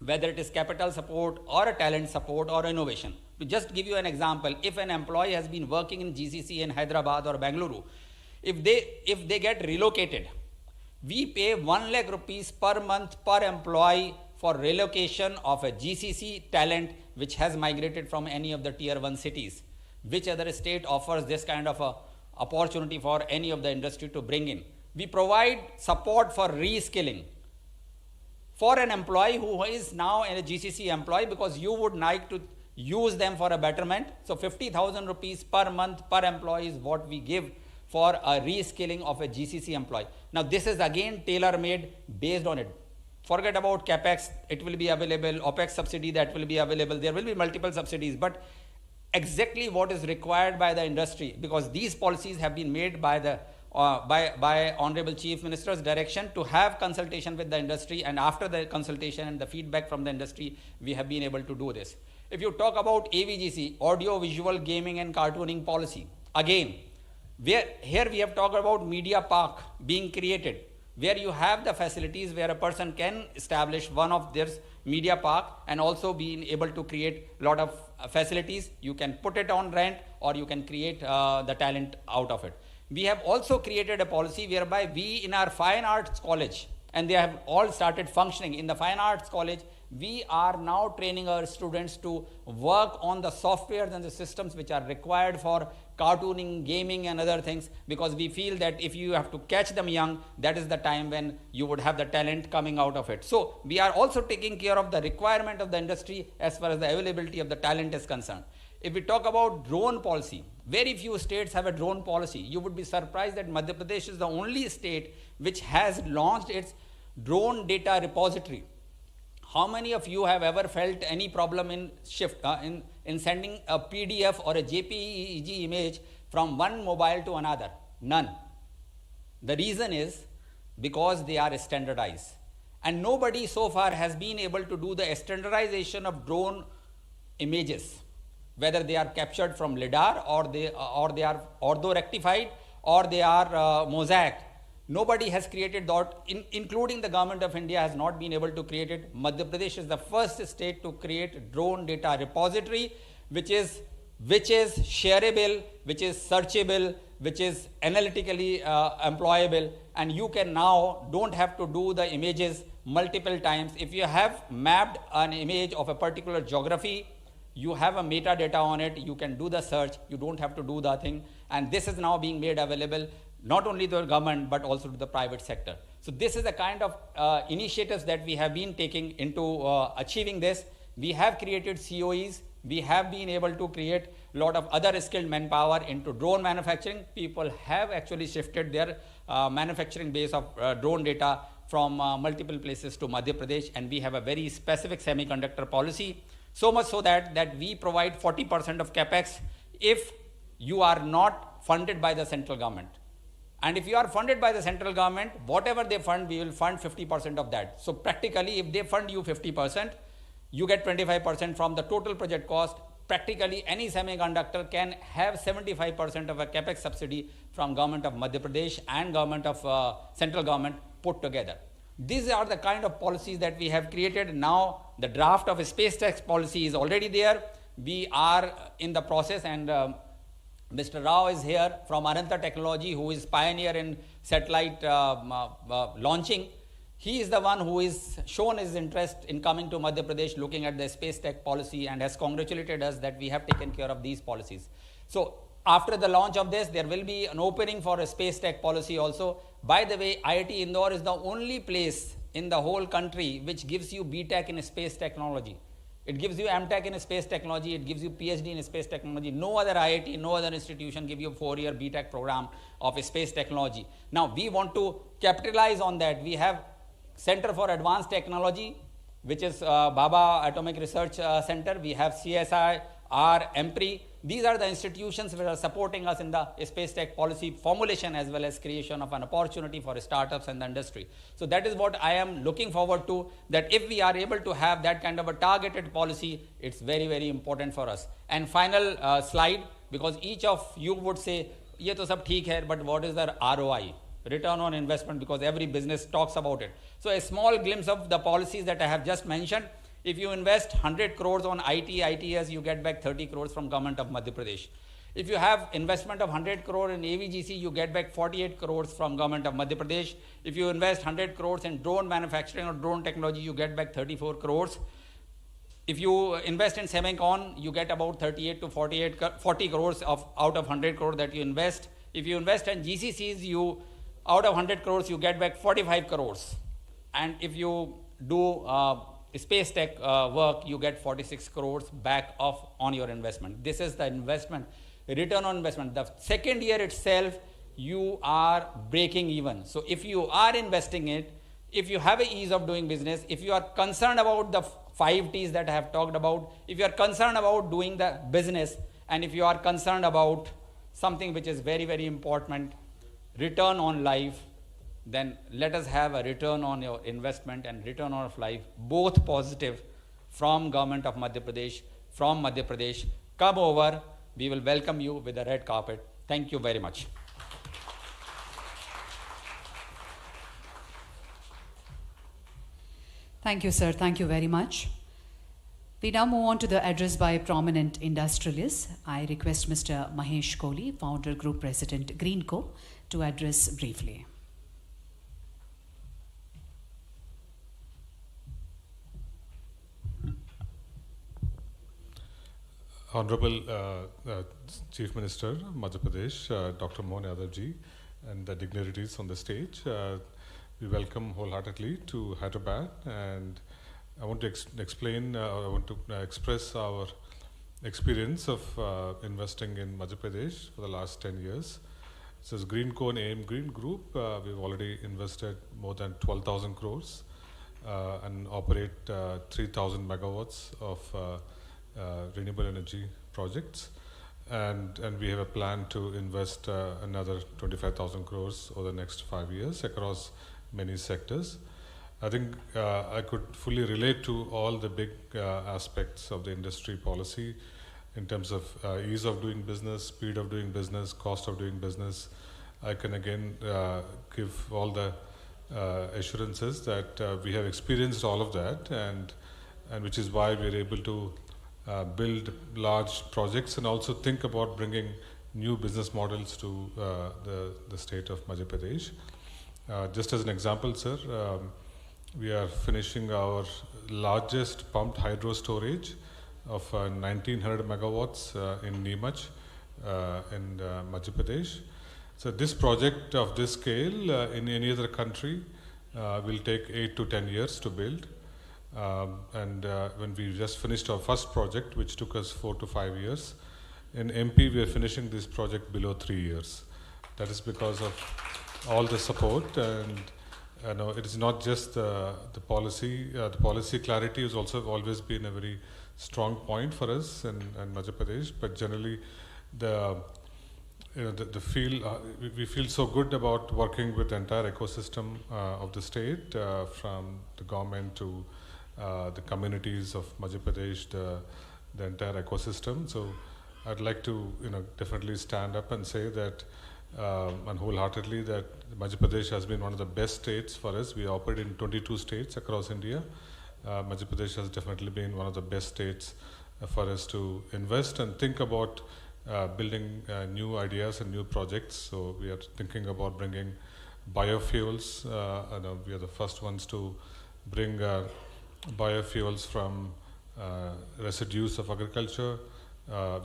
S8: whether it is capital support or a talent support or innovation. To just give you an example, if an employee has been working in GCC in Hyderabad or Bengaluru, if they get relocated, we pay 1 lakh rupees per month per employee for relocation of a GCC talent which has migrated from any of the tier 1 cities. Which other state offers this kind of a opportunity for any of the industry to bring in? We provide support for reskilling for an employee who is now a GCC employee, because you would like to use them for a betterment. So 50,000 rupees per month per employee is what we give for a reskilling of a GCC employee. Now this is again tailor-made based on it. Forget about capex, it will be available, OPEX subsidy that will be available, there will be multiple subsidies, but exactly what is required by the industry, because these policies have been made by the by Honorable Chief Minister's direction to have consultation with the industry, and after the consultation and the feedback from the industry, we have been able to do this. If you talk about AVGC, Audio Visual Gaming and Cartooning Policy, again, here we have talked about media park being created, where you have the facilities where a person can establish one of their media park and also being able to create a lot of facilities. You can put it on rent or you can create the talent out of it. We have also created a policy whereby we in our fine arts college, and they have all started functioning in the fine arts college, we are now training our students to work on the softwares and the systems which are required for cartooning, gaming and other things, because we feel that if you have to catch them young, that is the time when you would have the talent coming out of it. So we are also taking care of the requirement of the industry as far as the availability of the talent is concerned. If we talk about drone policy, very few states have a drone policy. You would be surprised that Madhya Pradesh is the only state which has launched its drone data repository. How many of you have ever felt any problem in in sending a PDF or a JPEG image from one mobile to another? None. The reason is because they are standardized, and nobody so far has been able to do the standardization of drone images, whether they are captured from LiDAR or they are ortho rectified or they are mosaic. Nobody has created that, including the government of India has not been able to create it. Madhya Pradesh is the first state to create drone data repository, which is shareable, which is searchable, which is analytically employable, and you can now don't have to do the images multiple times. If you have mapped an image of a particular geography, you have a metadata on it, you can do the search, you don't have to do the thing, and this is now being made available not only to the government but also to the private sector. So this is the kind of initiatives that we have been taking into achieving this. We have created COEs, we have been able to create a lot of other skilled manpower into drone manufacturing. People have actually shifted their manufacturing base of drone data from multiple places to Madhya Pradesh, and we have a very specific semiconductor policy, so much so that we provide 40% of capex if you are not funded by the central government. And if you are funded by the central government, whatever they fund, we will fund 50% of that. So practically, if they fund you 50%, you get 25% from the total project cost. Practically, any semiconductor can have 75% of a capex subsidy from government of Madhya Pradesh and government of central government put together. These are the kind of policies that we have created. Now, the draft of a space tax policy is already there. We are in the process, and Mr. Rao is here from Ananta Technology, who is pioneer in satellite launching. He is the one who is shown his interest in coming to Madhya Pradesh, looking at the space tech policy, and has congratulated us that we have taken care of these policies. So after the launch of this, there will be an opening for a space tech policy also. By the way, IIT Indore is the only place in the whole country which gives you BTech in space technology. It gives you MTech in space technology, it gives you PhD in space technology. No other IIT, no other institution give you a 4-year BTech program of space technology. Now, we want to capitalize on that. We have Center for Advanced Technology, which is Baba Atomic Research Center. We have CSI, MPRI. These are the institutions which are supporting us in the space tech policy formulation as well as creation of an opportunity for startups and the industry. So that is what I am looking forward to, that if we are able to have that kind of a targeted policy, it's very, very important for us. And final slide, because each of you would say, ye to sab theek hai, but what is the ROI? Return on investment, because every business talks about it. So a small glimpse of the policies that I have just mentioned. If you invest 100 crores on ITS, you get back 30 crores from government of Madhya Pradesh. If you have investment of 100 crore in AVGC, you get back 48 crores from government of Madhya Pradesh. If you invest 100 crores in drone manufacturing or drone technology, you get back 34 crores. If you invest in semicon, you get about 38 to 40 crores out of 100 crore that you invest. If you invest in GCCs, out of 100 crores, you get back 45 crores. And if you do space tech work, you get 46 crores back off on your investment. This is the investment, return on investment. The second year itself, you are breaking even. So if you are investing it, if you have a ease of doing business, if you are concerned about the 5 T's that I have talked about, if you are concerned about doing the business, and if you are concerned about something which is very, very important, return on life, then let us have a return on your investment and return on life, both positive, from government of Madhya Pradesh, from Madhya Pradesh. Come over, we will welcome you with a red carpet. Thank you very much.
S1: Thank you, sir. Thank you very much. We now move on to the address by prominent industrialists. I request Mr. Mahesh Kohli, Founder Group President, Greenco, to address briefly.
S9: Honorable Chief Minister, Madhya Pradesh, Dr. Mohan Yadav ji, and the dignitaries on the stage, we welcome wholeheartedly to Hyderabad, and I want to express our experience of investing in Madhya Pradesh for the last 10 years. So as Greenco and AM Green Group, we've already invested more than 12,000 crores and operate 3,000 megawatts of renewable energy projects, and we have a plan to invest another 25,000 crores over the next 5 years across many sectors. I think I could fully relate to all the big aspects of the industry policy in terms of ease of doing business, speed of doing business, cost of doing business. I can again give all the assurances that we have experienced all of that, and which is why we are able to build large projects and also think about bringing new business models to the state of Madhya Pradesh. Just as an example, sir, we are finishing our largest pumped hydro storage of 1900 megawatts in Neemach in Madhya Pradesh. So this project of this scale in any other country will take 8 to 10 years to build. When we just finished our first project, which took us 4 to 5 years, in MP we are finishing this project below 3 years. That is because of all the support, and it is not just the policy. The policy clarity has also always been a very strong point for us in Madhya Pradesh. But generally, we feel so good about working with the entire ecosystem of the state, from the government to the communities of Madhya Pradesh, the entire ecosystem. So I'd like to definitely stand up and say that and wholeheartedly that Madhya Pradesh has been one of the best states for us. We operate in 22 states across India. Madhya Pradesh has definitely been one of the best states for us to invest and think about building new ideas and new projects. So we are thinking about bringing biofuels. We are the first ones to bring biofuels from residues of agriculture.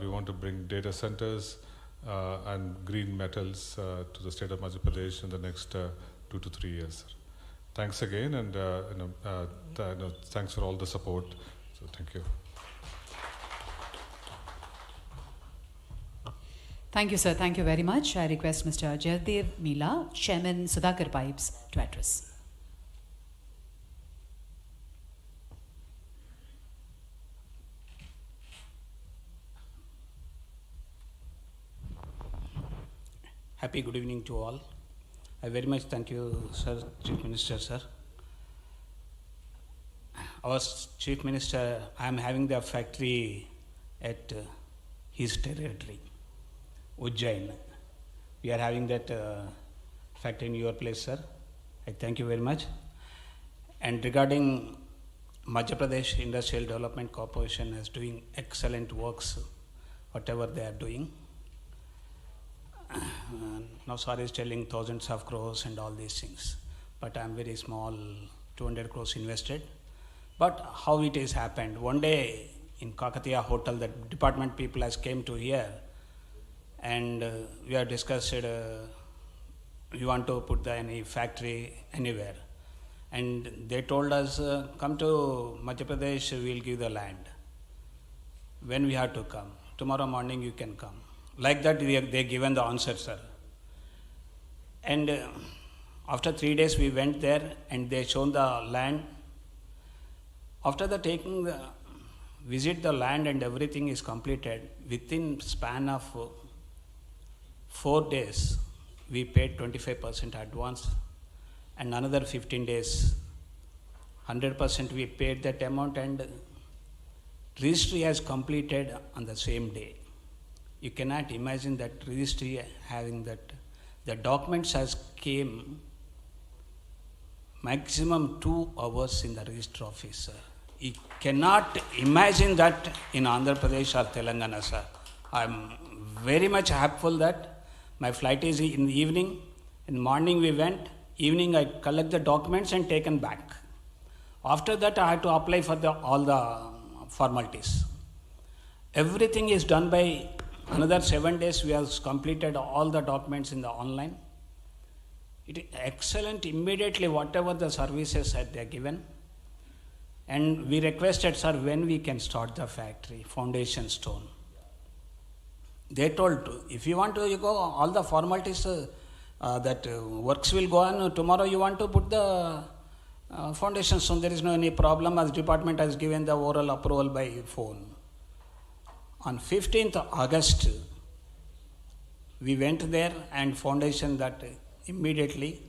S9: We want to bring data centers and green metals to the state of Madhya Pradesh in the next 2 to 3 years. Thanks again, and thanks for all the support. So thank you.
S1: Thank you, sir. Thank you very much. I request Mr. Yadav Mila, Chairman Sudhakar Pipes, to address.
S10: Happy good evening to all. I very much thank you, sir, Chief Minister, sir. Our Chief Minister, I am having the factory at his territory, Ujjain. We are having that factory in your place, sir. I thank you very much. And regarding Madhya Pradesh Industrial Development Corporation is doing excellent works, whatever they are doing. Now sir is telling thousands of crores and all these things, but I am very small, 200 crores invested. But how it has happened, one day in Kakatiya Hotel, the department people has came to here, and we have discussed we want to put any factory anywhere. And they told us, come to Madhya Pradesh, we'll give the land. When we have to come? Tomorrow morning you can come. Like that they given the answer, sir. And after 3 days we went there and they shown the land. After the taking the visit the land and everything is completed, within span of 4 days, we paid 25% advance and another 15 days, 100% we paid that amount, and registry has completed on the same day. You cannot imagine that registry having that. The documents has came maximum 2 hours in the registry office, sir. You cannot imagine that in Andhra Pradesh or Telangana, sir. I'm very much happy that my flight is in the evening. In morning we went, evening I collect the documents and taken back. After that I had to apply for all the formalities. Everything is done by another 7 days. We have completed all the documents in the online. It is excellent immediately whatever the services that they are given. And we requested, sir, when we can start the factory, foundation stone. They told, if you want to, you go, all the formalities works will go on. Tomorrow you want to put the foundation stone, there is no any problem, as department has given the oral approval by phone. On 15th August, we went there and foundation that immediately.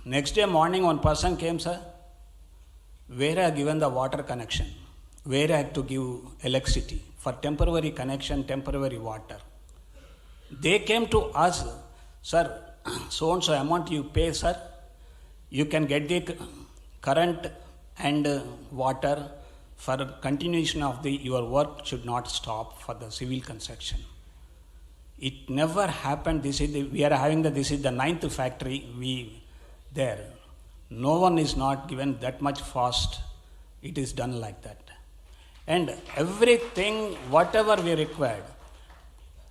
S10: Next day morning, one person came, sir, where I have given the water connection, where I have to give electricity for temporary connection, temporary water. They came to us, sir, so and so amount you pay, sir, you can get the current and water for continuation of your work should not stop for the civil construction. It never happened. This is we are having this is the 9th factory there. No one is not given that much fast. It is done like that. And everything, whatever we required.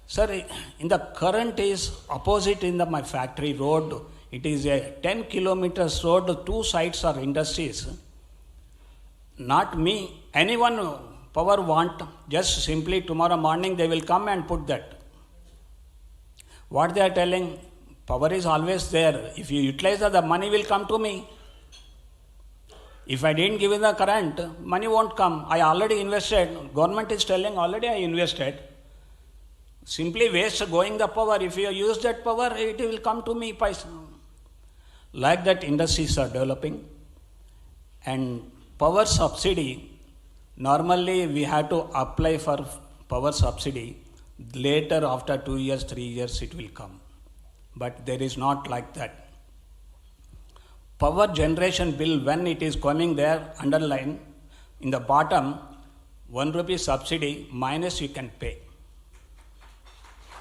S10: Sir, in the current is opposite in my factory road. It is a 10 kilometers road, 2 sides are industries. Not me. Anyone power want, just simply tomorrow morning they will come and put that. What they are telling, power is always there. If you utilize the money will come to me. If I didn't give you the current, money won't come. I already invested. Government is telling already I invested. Simply waste going the power. If you use that power, it will come to me. Like that industries are developing. And power subsidy, normally we have to apply for power subsidy. Later after 2 years, 3 years it will come. But there is not like that. Power generation bill, when it is coming there, underline, in the bottom, 1 rupee subsidy minus you can pay.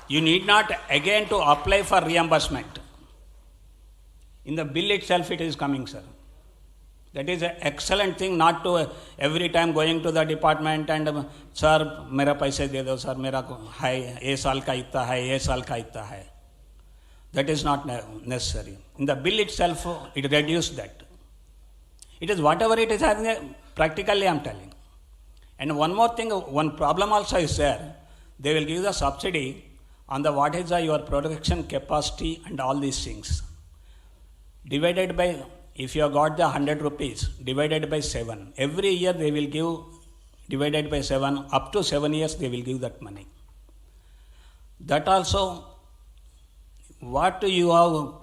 S10: You need not again to apply for reimbursement. In the bill itself it is coming, sir. That is an excellent thing, not to every time going to the department and sir, mera paise de do, sir, mera hai, ye saal ka itta hai, ye saal ka itta hai. That is not necessary. In the bill itself, it reduced that. It is whatever it is having, practically I am telling. And one more thing, one problem also is there. They will give the subsidy on the what is your production capacity and all these things. Divided by, if you have got the 100 rupees, divided by 7. Every year they will give, divided by 7, up to 7 years they will give that money. That also, what you have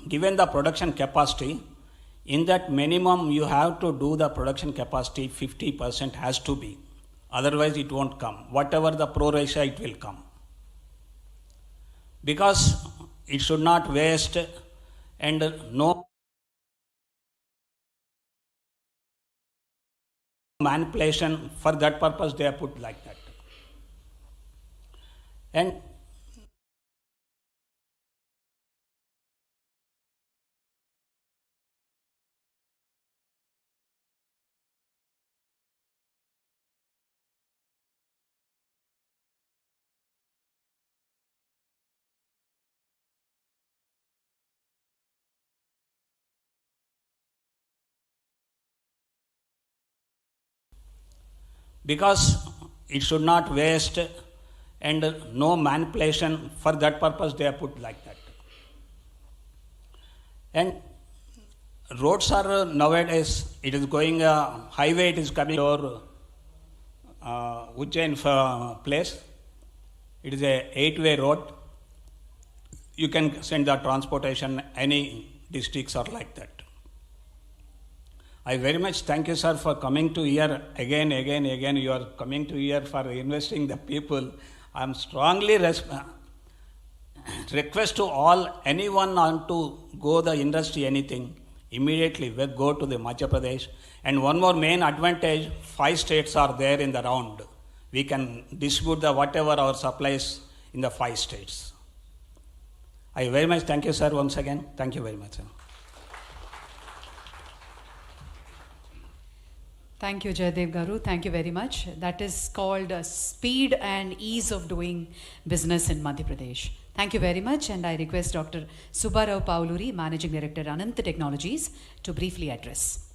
S10: given the production capacity, in that minimum you have to do the production capacity 50% has to be. Otherwise it won't come. Whatever the pro ratio, it will come. Because it should not waste and no manipulation. For that purpose they are put like that. And because it should not waste and no manipulation. For that purpose they are put like that. And roads are nowadays, it is going, highway it is coming to Ujjain place. It is a 8-way road. You can send the transportation any districts are like that. I very much thank you, sir, for coming to here again. You are coming to here for investing the people. I am strongly request to all, anyone want to go the industry, anything, immediately we go to the Madhya Pradesh. And one more main advantage, 5 states are there in the round. We can distribute the whatever our supplies in the 5 states. I very much thank you, sir, once again. Thank you very much, sir.
S1: Thank you, Jaydev Garu. Thank you very much. That is called speed and ease of doing business in Madhya Pradesh. Thank you very much, and I request Dr. Subbarao Pauluri, Managing Director, Ananta Technologies, to briefly address.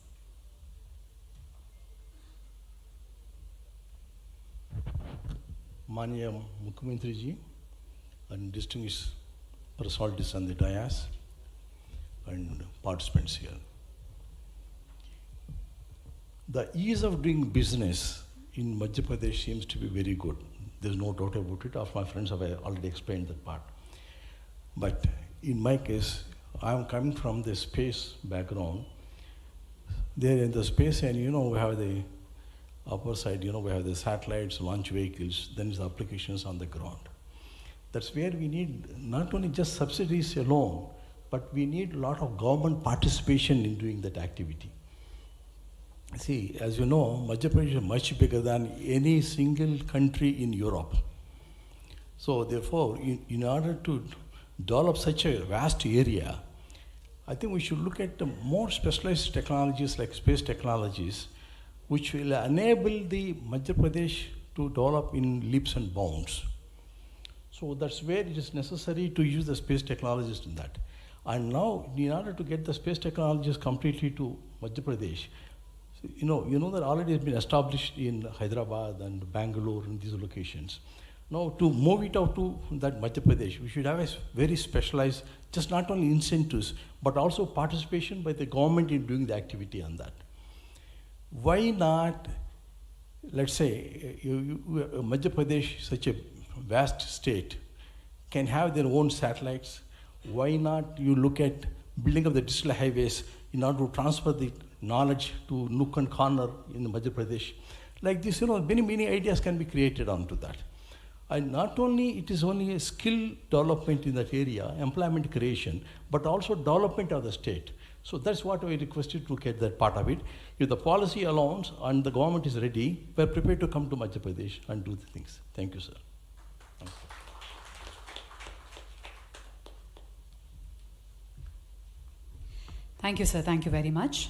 S11: Manya Mukhyamantri ji and distinguished personalities on the dais and participants here. The ease of doing business in Madhya Pradesh seems to be very good. There's no doubt about it. All of my friends have already explained that part. But in my case, I'm coming from the space background. There in the space, and we have the upper side, we have the satellites, launch vehicles, then the applications on the ground. That's where we need not only just subsidies alone, but we need a lot of government participation in doing that activity. See, as you know, Madhya Pradesh is much bigger than any single country in Europe. So therefore, in order to develop such a vast area, I think we should look at the more specialized technologies like space technologies, which will enable the Madhya Pradesh to develop in leaps and bounds. So that's where it is necessary to use the space technologies in that. And now, in order to get the space technologies completely to Madhya Pradesh, you know that already has been established in Hyderabad and Bangalore and these locations. Now, to move it out to that Madhya Pradesh, we should have a very specialized, just not only incentives, but also participation by the government in doing the activity on that. Why not, let's say, Madhya Pradesh, such a vast state, can have their own satellites? Why not you look at building of the digital highways in order to transfer the knowledge to nook and corner in Madhya Pradesh? Like this, many ideas can be created onto that. And not only it is only a skill development in that area, employment creation, but also development of the state. So that's what I requested to look at that part of it. If the policy allows and the government is ready, we're prepared to come to Madhya Pradesh and do the things. Thank you, sir. Thank you.
S1: Thank you, sir. Thank you very much.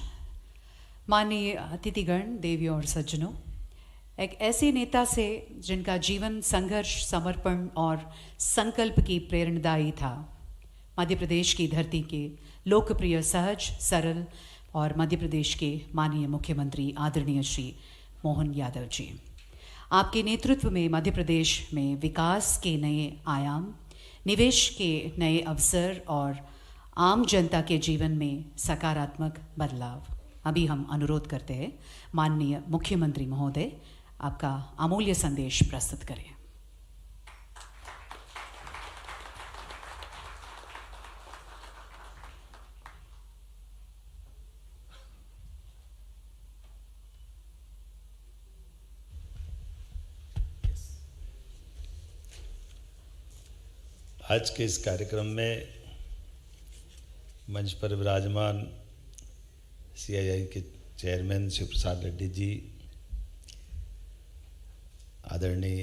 S1: माननीय अतिथिगण, देवियों और सज्जनों, एक ऐसे नेता से जिनका जीवन संघर्ष, समर्पण और संकल्प की प्रेरणादायी था, मध्य प्रदेश की धरती के लोकप्रिय, सहज, सरल और मध्य प्रदेश के माननीय मुख्यमंत्री आदरणीय श्री मोहन यादव जी। आपके नेतृत्व में मध्य प्रदेश में विकास के नए आयाम, निवेश के नए अवसर और आम जनता के जीवन में सकारात्मक बदलाव। अभी हम अनुरोध करते हैं माननीय मुख्यमंत्री महोदय आपका अमूल्य संदेश प्रस्तुत करें।
S12: आज के इस कार्यक्रम में मंच पर विराजमान CII के चेयरमैन शिव प्रसाद रेड्डी जी, आदरणीय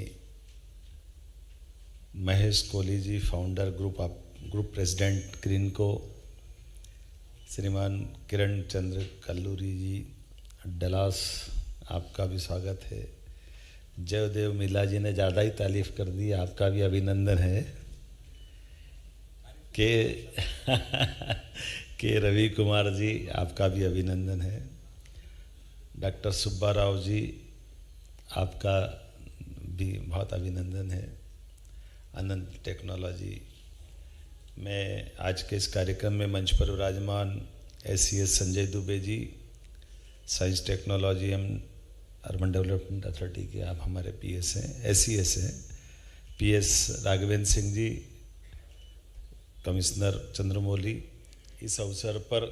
S12: Mahesh Kohli ji, founder group president Greenko, श्रीमान किरण चंद्र कल्लूरी जी डलास, आपका भी स्वागत है। जयदेव मिला जी ने ज़्यादा ही तारीफ कर दी, आपका भी अभिनंदन है। के रवि कुमार जी, आपका भी अभिनंदन है। डॉक्टर सुब्बाराव जी, आपका भी बहुत अभिनंदन है। अनंत टेक्नोलॉजी में आज के इस कार्यक्रम में मंच पर विराजमान SCS Sanjay Dubey ji, science technology and urban development authority के आप हमारे PS हैं, SCS हैं, PS राघवेंद्र सिंह जी, कमिश्नर चंद्रमौली। इस अवसर पर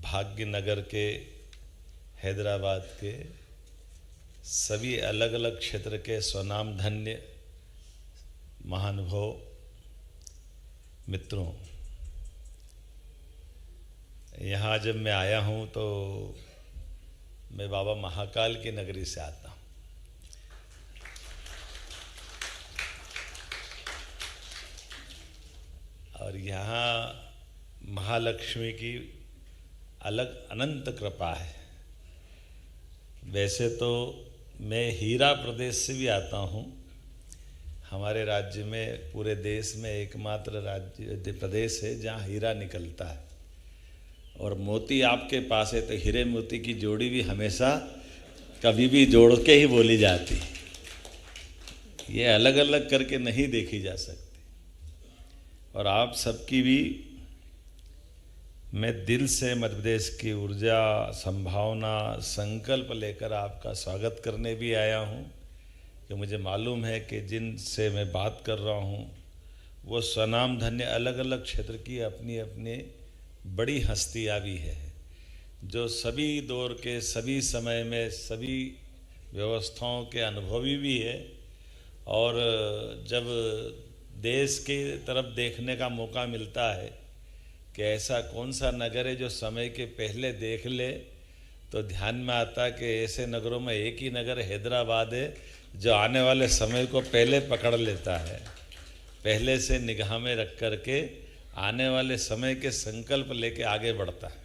S12: भाग्यनगर के, हैदराबाद के सभी अलग अलग क्षेत्र के स्वनाम धन्य महानुभाव मित्रों, यहाँ जब मैं आया हूँ तो मैं बाबा महाकाल की नगरी से आता हूँ। और यहाँ महालक्ष्मी की अलग अनंत कृपा है। वैसे तो मैं हीरा प्रदेश से भी आता हूँ। हमारे राज्य में, पूरे देश में एकमात्र राज्य प्रदेश है जहाँ हीरा निकलता है, और मोती आपके पास है, तो हीरे मोती की जोड़ी भी हमेशा कभी भी जोड़ के ही बोली जाती। ये अलग अलग करके नहीं देखी जा सकती। और आप सबकी भी मैं दिल से मध्य प्रदेश की ऊर्जा, संभावना, संकल्प लेकर आपका स्वागत करने भी आया हूँ कि मुझे मालूम है कि जिनसे मैं बात कर रहा हूँ वो स्वनाम धन्य अलग अलग क्षेत्र की अपनी अपनी बड़ी हस्तियाँ भी है, जो सभी दौर के, सभी समय में, सभी व्यवस्थाओं के अनुभवी भी है। और जब देश की तरफ देखने का मौका मिलता है कि ऐसा कौन सा नगर है जो समय के पहले देख ले, तो ध्यान में आता है कि ऐसे नगरों में एक ही नगर हैदराबाद है जो आने वाले समय को पहले पकड़ लेता है, पहले से निगाह में रख कर के आने वाले समय के संकल्प लेके आगे बढ़ता है।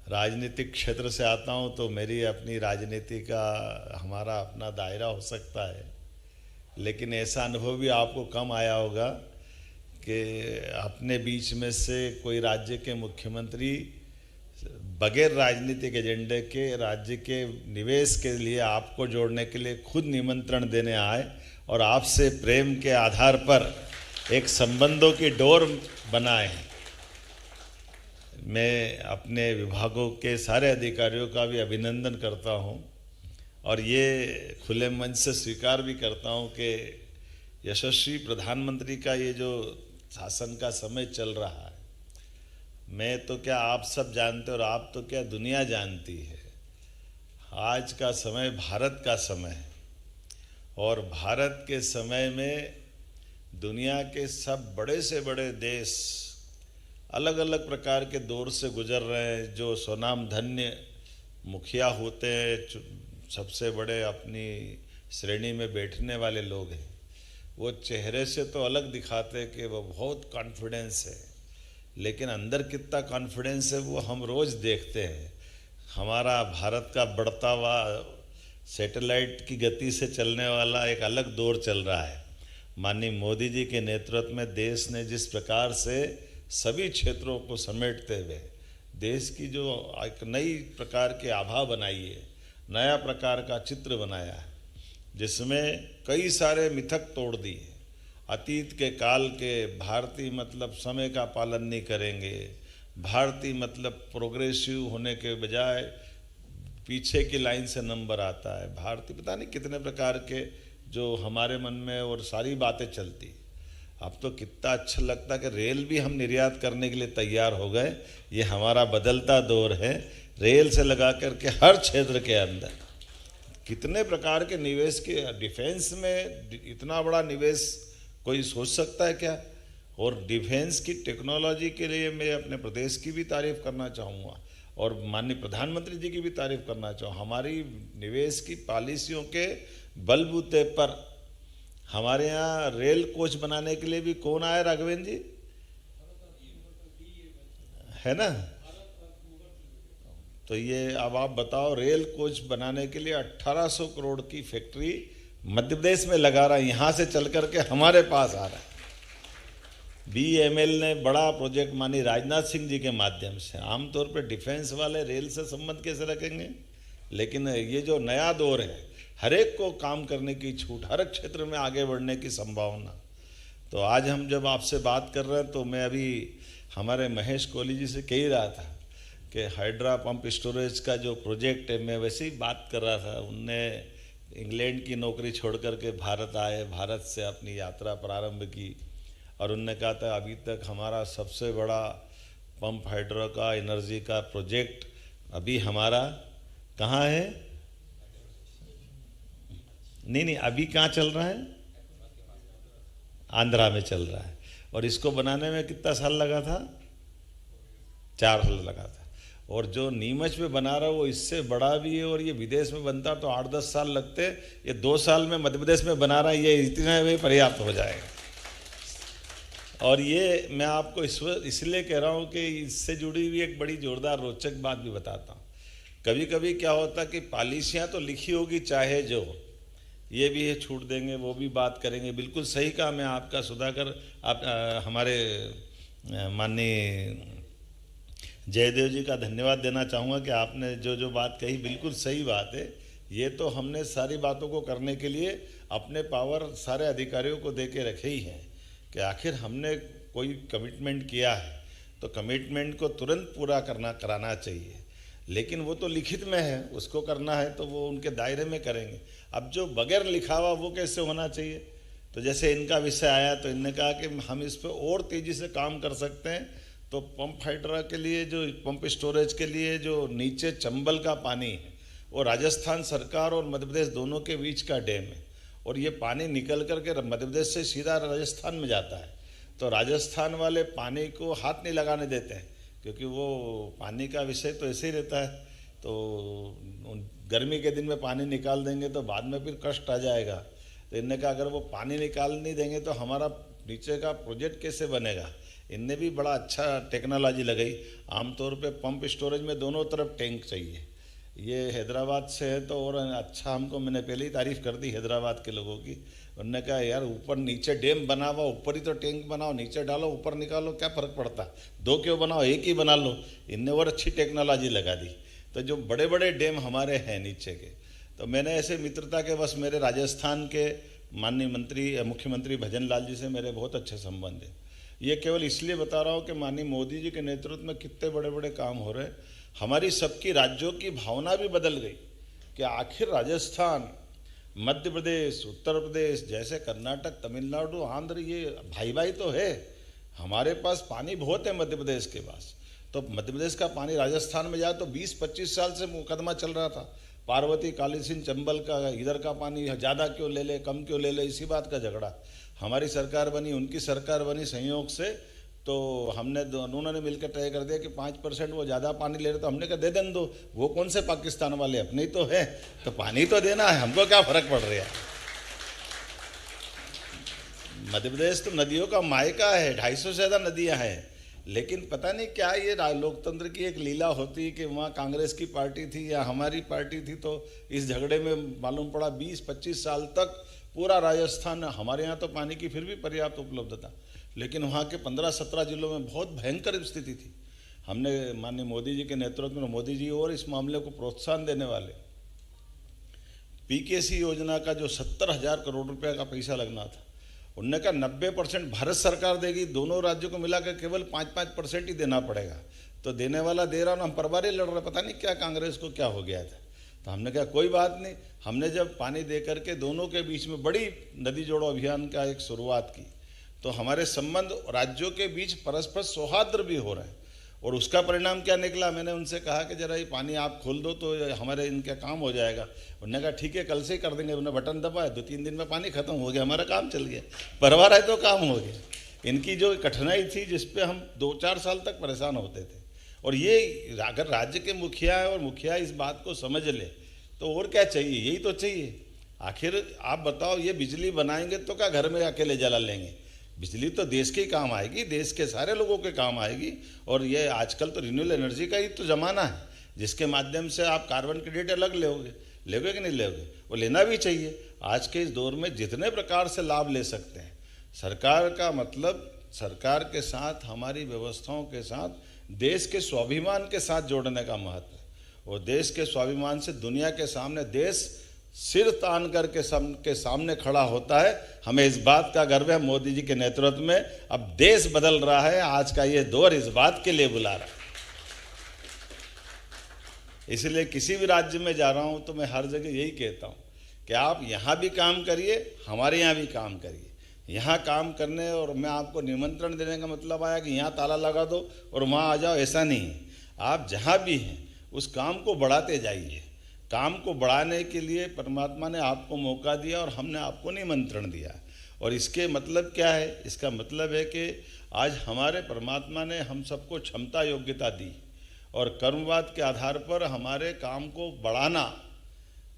S12: राजनीतिक क्षेत्र से आता हूँ तो मेरी अपनी राजनीति का हमारा अपना दायरा हो सकता है, लेकिन ऐसा अनुभव भी आपको कम आया होगा कि अपने बीच में से कोई राज्य के मुख्यमंत्री बगैर राजनीतिक एजेंडे के राज्य के निवेश के लिए आपको जोड़ने के लिए खुद निमंत्रण देने आए और आपसे प्रेम के आधार पर एक संबंधों की डोर बनाए। मैं अपने विभागों के सारे अधिकारियों का भी अभिनंदन करता हूं और ये खुले मंच से स्वीकार भी करता हूं कि यशस्वी प्रधानमंत्री का ये जो शासन का समय चल रहा है, मैं तो क्या आप सब जानते और आप तो क्या दुनिया जानती है। आज का समय भारत का समय है और भारत के समय में दुनिया के सब बड़े से बड़े देश अलग अलग प्रकार के दौर से गुजर रहे हैं। जो स्वनाम धन्य मुखिया होते हैं, सबसे बड़े अपनी श्रेणी में बैठने वाले लोग हैं, वो चेहरे से तो अलग दिखाते हैं कि वो बहुत कॉन्फिडेंस है, लेकिन अंदर कितना कॉन्फिडेंस है वो हम रोज़ देखते हैं। हमारा भारत का बढ़ता हुआ सैटेलाइट की गति से चलने वाला एक अलग दौर चल रहा है। माननीय मोदी जी के नेतृत्व में देश ने जिस प्रकार से सभी क्षेत्रों को समेटते हुए देश की जो एक नई प्रकार की आभा बनाई है, नया प्रकार का चित्र बनाया है, जिसमें कई सारे मिथक तोड़ दिए। अतीत के काल के भारतीय मतलब समय का पालन नहीं करेंगे, भारतीय मतलब प्रोग्रेसिव होने के बजाय पीछे की लाइन से नंबर आता है, भारतीय पता नहीं कितने प्रकार के जो हमारे मन में और सारी बातें चलती। अब तो कितना अच्छा लगता है कि रेल भी हम निर्यात करने के लिए तैयार हो गए। ये हमारा बदलता दौर है। रेल से लगा करके हर क्षेत्र के अंदर कितने प्रकार के निवेश के, डिफेंस में इतना बड़ा निवेश कोई सोच सकता है क्या? और डिफेंस की टेक्नोलॉजी के लिए मैं अपने प्रदेश की भी तारीफ करना चाहूँगा और माननीय प्रधानमंत्री जी की भी तारीफ करना चाहूँ। हमारी निवेश की पॉलिसियों के बलबूते पर हमारे यहाँ रेल कोच बनाने के लिए भी कौन आया राघवेंद्र जी, है ना? तो ये अब आप बताओ, रेल कोच बनाने के लिए 1800 करोड़ की फैक्ट्री मध्य प्रदेश में लगा रहा है, यहाँ से चल करके हमारे पास आ रहा है। BML ने बड़ा प्रोजेक्ट मानी राजनाथ सिंह जी के माध्यम से। आमतौर पर डिफेंस वाले रेल से संबंध कैसे रखेंगे? लेकिन ये जो नया दौर है, हर एक को काम करने की छूट, हर एक क्षेत्र में आगे बढ़ने की संभावना। तो आज हम जब आपसे बात कर रहे हैं तो मैं अभी हमारे महेश कोहली जी से कह ही रहा था कि हाइड्रा पंप स्टोरेज का जो प्रोजेक्ट है, मैं वैसे ही बात कर रहा था। उनने इंग्लैंड की नौकरी छोड़ करके भारत आए, भारत से अपनी यात्रा प्रारंभ की और उनने कहा था अभी तक हमारा सबसे बड़ा पंप हाइड्रो का एनर्जी का प्रोजेक्ट अभी हमारा कहाँ है? नहीं, अभी कहाँ चल रहा है? आंध्रा में चल रहा है। और इसको बनाने में कितना साल लगा था? 4 साल लगा था। और जो नीमच में बना रहा है वो इससे बड़ा भी है, और ये विदेश में बनता तो 8-10 साल लगते, ये 2 साल में मध्य प्रदेश में बना रहा है, ये इतने में पर्याप्त हो जाएगा। और ये मैं आपको इसलिए कह रहा हूँ कि इससे जुड़ी हुई एक बड़ी जोरदार रोचक बात भी बताता हूँ। कभी कभी क्या होता कि पॉलिसियाँ तो लिखी होगी चाहे जो, ये भी है छूट देंगे, वो भी बात करेंगे, बिल्कुल सही कहा। मैं आपका सुधाकर आप हमारे माननीय जयदेव जी का धन्यवाद देना चाहूँगा कि आपने जो बात कही बिल्कुल सही बात है। ये तो हमने सारी बातों को करने के लिए अपने पावर सारे अधिकारियों को दे के रखे ही हैं कि आखिर हमने कोई कमिटमेंट किया है तो कमिटमेंट को तुरंत पूरा कराना चाहिए। लेकिन वो तो लिखित में है, उसको करना है तो वो उनके दायरे में करेंगे। अब जो बगैर लिखा हुआ वो कैसे होना चाहिए? तो जैसे इनका विषय आया तो इनने कहा कि हम इस पर और तेज़ी से काम कर सकते हैं। तो पंप हाइड्रा के लिए, जो पंप स्टोरेज के लिए जो नीचे चंबल का पानी है, वो राजस्थान सरकार और मध्य प्रदेश दोनों के बीच का डैम है, और ये पानी निकल करके मध्य प्रदेश से सीधा राजस्थान में जाता है। तो राजस्थान वाले पानी को हाथ नहीं लगाने देते हैं, क्योंकि वो पानी का विषय तो ऐसे ही रहता है। तो गर्मी के दिन में पानी निकाल देंगे तो बाद में फिर कष्ट आ जाएगा। तो इनने कहा अगर वो पानी निकाल नहीं देंगे तो हमारा नीचे का प्रोजेक्ट कैसे बनेगा? इनने भी बड़ा अच्छा टेक्नोलॉजी लगाई। आमतौर पे पंप स्टोरेज में दोनों तरफ टैंक चाहिए। ये हैदराबाद से है तो और अच्छा, हमको मैंने पहले ही तारीफ़ कर दी हैदराबाद के लोगों की। उन्होंने कहा यार ऊपर नीचे डैम बना हुआ, ऊपर ही तो टैंक बनाओ, नीचे डालो ऊपर निकालो, क्या फ़र्क पड़ता? 2 क्यों बनाओ, एक ही बना लो। इनने और अच्छी टेक्नोलॉजी लगा दी। तो जो बड़े बड़े डैम हमारे हैं नीचे के, तो मैंने ऐसे मित्रता के बस मेरे राजस्थान के माननीय मुख्यमंत्री भजन लाल जी से मेरे बहुत अच्छे संबंध हैं। ये केवल इसलिए बता रहा हूँ कि माननीय मोदी जी के नेतृत्व में कितने बड़े बड़े काम हो रहे हैं। हमारी सबकी राज्यों की भावना भी बदल गई कि आखिर राजस्थान, मध्य प्रदेश, उत्तर प्रदेश जैसे कर्नाटक, तमिलनाडु, आंध्र, ये भाई भाई तो है। हमारे पास पानी बहुत है मध्य प्रदेश के पास, तो मध्य प्रदेश का पानी राजस्थान में जाए तो 20-25 साल से मुकदमा चल रहा था। पार्वती, काली सिंह, चंबल का, इधर का पानी ज़्यादा क्यों ले ले, कम क्यों ले ले, इसी बात का झगड़ा। हमारी सरकार बनी, उनकी सरकार बनी संयोग से, तो हमने दोनों ने मिलकर तय कर दिया कि 5% वो ज़्यादा पानी ले रहे, तो हमने कहा दे दें दो, वो कौन से पाकिस्तान वाले, अपने ही तो है, तो पानी तो देना है, हमको क्या फ़र्क पड़ रहा है। मध्य प्रदेश तो नदियों का मायका है, 250 से ज़्यादा नदियाँ हैं। लेकिन पता नहीं क्या ये लोकतंत्र की एक लीला होती कि वहाँ कांग्रेस की पार्टी थी या हमारी पार्टी थी, तो इस झगड़े में मालूम पड़ा 20-25 साल तक पूरा राजस्थान, हमारे यहाँ तो पानी की फिर भी पर्याप्त उपलब्धता, लेकिन वहाँ के 15-17 जिलों में बहुत भयंकर स्थिति थी। हमने माननीय मोदी जी के नेतृत्व में, मोदी जी और इस मामले को प्रोत्साहन देने वाले, पीकेसी योजना का जो 70,000 करोड़ रुपये का पैसा लगना था, उनने कहा 90% भारत सरकार देगी, दोनों राज्यों को मिलाकर केवल 5-5% ही देना पड़ेगा। तो देने वाला दे रहा ना, हम पर बार लड़ रहे, पता नहीं क्या कांग्रेस को क्या हो गया था। तो हमने कहा कोई बात नहीं। हमने जब पानी दे करके दोनों के बीच में बड़ी नदी जोड़ो अभियान का एक शुरुआत की, तो हमारे संबंध राज्यों के बीच परस्पर सौहार्द भी हो रहे हैं। और उसका परिणाम क्या निकला, मैंने उनसे कहा कि जरा ये पानी आप खोल दो तो हमारे इनका काम हो जाएगा। उन्होंने कहा ठीक है कल से ही कर देंगे। उन्होंने बटन दबाया, 2-3 दिन में पानी खत्म हो गया, हमारा काम चल गया, परवार है तो काम हो गया। इनकी जो कठिनाई थी जिस पे हम 2-4 साल तक परेशान होते थे, और ये अगर राज्य के मुखिया है और मुखिया इस बात को समझ ले तो और क्या चाहिए, यही तो चाहिए। आखिर आप बताओ, ये बिजली बनाएंगे तो क्या घर में अकेले जला लेंगे? बिजली तो देश के काम आएगी, देश के सारे लोगों के काम आएगी। और ये आजकल तो रिन्यूएबल एनर्जी का ही तो ज़माना है, जिसके माध्यम से आप कार्बन क्रेडिट अलग लोगे कि नहीं लोगे, वो लेना भी चाहिए। आज के इस दौर में जितने प्रकार से लाभ ले सकते हैं, सरकार का मतलब सरकार के साथ, हमारी व्यवस्थाओं के साथ, देश के स्वाभिमान के साथ जोड़ने का महत्व है। वो देश के स्वाभिमान से दुनिया के सामने देश सिर तान करके सबके सामने खड़ा होता है। हमें इस बात का गर्व है, मोदी जी के नेतृत्व में अब देश बदल रहा है। आज का ये दौर इस बात के लिए बुला रहा है। इसलिए किसी भी राज्य में जा रहा हूं तो मैं हर जगह यही कहता हूं कि आप यहां भी काम करिए, हमारे यहां भी काम करिए। यहाँ काम करने और मैं आपको निमंत्रण देने का मतलब आया कि यहाँ ताला लगा दो और वहाँ आ जाओ, ऐसा नहीं है। आप जहाँ भी हैं उस काम को बढ़ाते जाइए। काम को बढ़ाने के लिए परमात्मा ने आपको मौका दिया और हमने आपको निमंत्रण दिया। और इसके मतलब क्या है? इसका मतलब है कि आज हमारे परमात्मा ने हम सबको क्षमता योग्यता दी और कर्मवाद के आधार पर हमारे काम को बढ़ाना,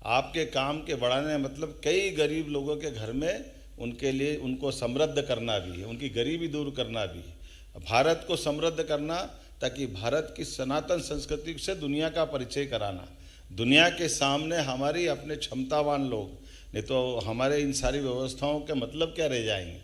S12: आपके काम के बढ़ाने मतलब कई गरीब लोगों के घर में उनके लिए उनको समृद्ध करना भी है, उनकी गरीबी दूर करना भी है, भारत को समृद्ध करना ताकि भारत की सनातन संस्कृति से दुनिया का परिचय कराना, दुनिया के सामने हमारी अपने क्षमतावान लोग, नहीं तो हमारे इन सारी व्यवस्थाओं के मतलब क्या रह जाएंगे।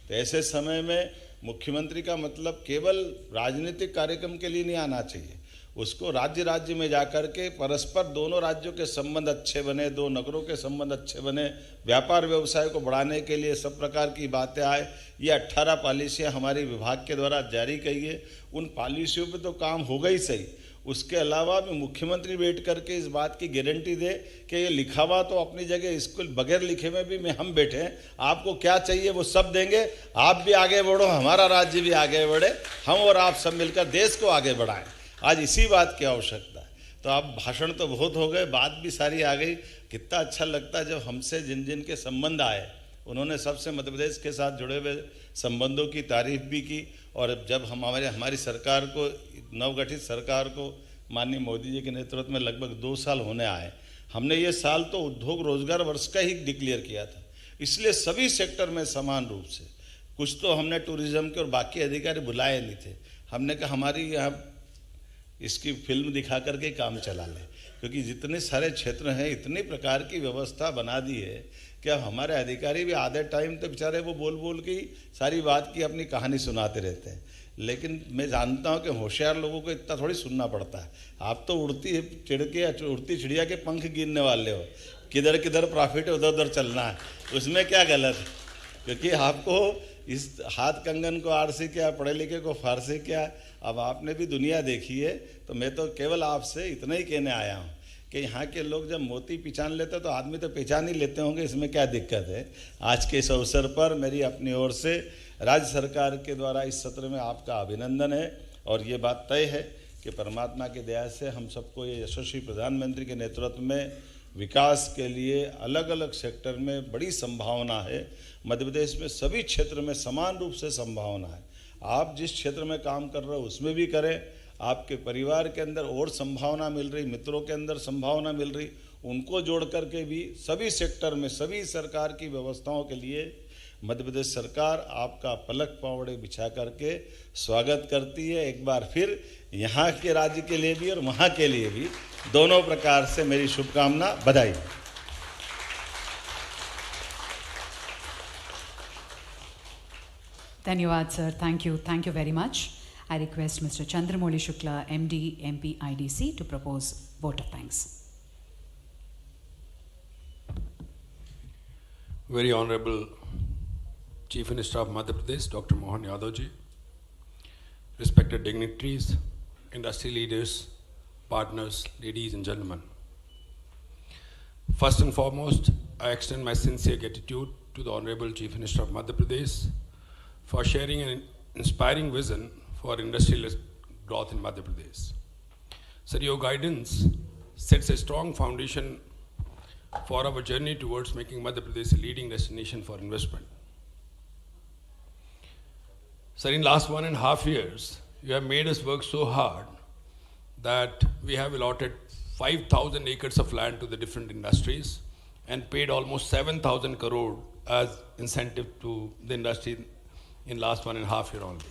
S12: तो ऐसे समय में मुख्यमंत्री का मतलब केवल राजनीतिक कार्यक्रम के लिए नहीं आना चाहिए, उसको राज्य राज्य में जाकर के परस्पर दोनों राज्यों के संबंध अच्छे बने, दो नगरों के संबंध अच्छे बने, व्यापार व्यवसाय को बढ़ाने के लिए सब प्रकार की बातें आए। ये 18 पॉलिसियाँ हमारी विभाग के द्वारा जारी की है। उन पॉलिसियों पे तो काम होगा ही सही, उसके अलावा भी मुख्यमंत्री बैठ करके इस बात की गारंटी दे कि ये लिखा हुआ तो अपनी जगह, इसको बगैर लिखे में भी हम बैठे हैं, आपको क्या चाहिए वो सब देंगे, आप भी आगे बढ़ो, हमारा राज्य भी आगे बढ़े, हम और आप सब मिलकर देश को आगे बढ़ाएं। आज इसी बात की आवश्यकता है। तो अब भाषण तो बहुत हो गए, बात भी सारी आ गई। कितना अच्छा लगता है जब हमसे जिन जिन के संबंध आए उन्होंने सबसे मध्य प्रदेश के साथ जुड़े हुए संबंधों की तारीफ भी की। और जब हमारी सरकार को, नवगठित सरकार को माननीय मोदी जी के नेतृत्व में लगभग 2 साल होने आए, हमने ये साल तो उद्योग रोजगार वर्ष का ही डिक्लेयर किया था। इसलिए सभी सेक्टर में समान रूप से, कुछ तो हमने टूरिज्म के और बाकी अधिकारी बुलाए नहीं थे, हमने कहा हमारी यहाँ इसकी फिल्म दिखा करके काम चला लें, क्योंकि जितने सारे क्षेत्र हैं इतनी प्रकार की व्यवस्था बना दी है कि अब हमारे अधिकारी भी आधे टाइम तो बेचारे वो बोल बोल के सारी बात की अपनी कहानी सुनाते रहते हैं। लेकिन मैं जानता हूं कि होशियार लोगों को इतना थोड़ी सुनना पड़ता है। आप तो उड़ती चिड़िया के पंख गिनने वाले हो, किधर किधर प्रॉफिट है उधर उधर चलना है, उसमें क्या गलत है? क्योंकि आपको इस हाथ कंगन को आरसी क्या, पढ़े लिखे को फारसी क्या, अब आपने भी दुनिया देखी है। तो मैं तो केवल आपसे इतना ही कहने आया हूँ कि यहाँ के लोग जब मोती पहचान लेते तो आदमी तो पहचान ही लेते होंगे, इसमें क्या दिक्कत है। आज के इस अवसर पर मेरी अपनी ओर से राज्य सरकार के द्वारा इस सत्र में आपका अभिनंदन है। और ये बात तय है कि परमात्मा की दया से हम सबको ये यशस्वी प्रधानमंत्री के नेतृत्व में विकास के लिए अलग अलग सेक्टर में बड़ी संभावना है। मध्य प्रदेश में सभी क्षेत्र में समान रूप से संभावना है। आप जिस क्षेत्र में काम कर रहे हो उसमें भी करें, आपके परिवार के अंदर और संभावना मिल रही, मित्रों के अंदर संभावना मिल रही, उनको जोड़ करके भी सभी सेक्टर में सभी सरकार की व्यवस्थाओं के लिए मध्य प्रदेश सरकार आपका पलक पावड़े बिछा करके स्वागत करती है। एक बार फिर यहाँ के राज्य के लिए भी और वहाँ के लिए भी दोनों प्रकार से मेरी शुभकामना, बधाई।
S1: धन्यवाद sir, thank you very much. I request Mr. Chandramouli Shukla, MD, MP, IDC to propose vote of thanks.
S13: Very Honorable Chief Minister of Madhya Pradesh, Dr. Mohan Yadav ji, respected dignitaries, industry leaders, partners, ladies and gentlemen. First and foremost, I extend my sincere gratitude to the Honorable Chief Minister of Madhya Pradesh for sharing an inspiring vision for industrial growth in Madhya Pradesh. Sir, your guidance sets a strong foundation for our journey towards making Madhya Pradesh a leading destination for investment. Sir, in last 1.5 years, you have made us work so hard that we have allotted 5,000 acres of land to the different industries and paid almost 7,000 crore as incentive to the industry in last 1.5 years only.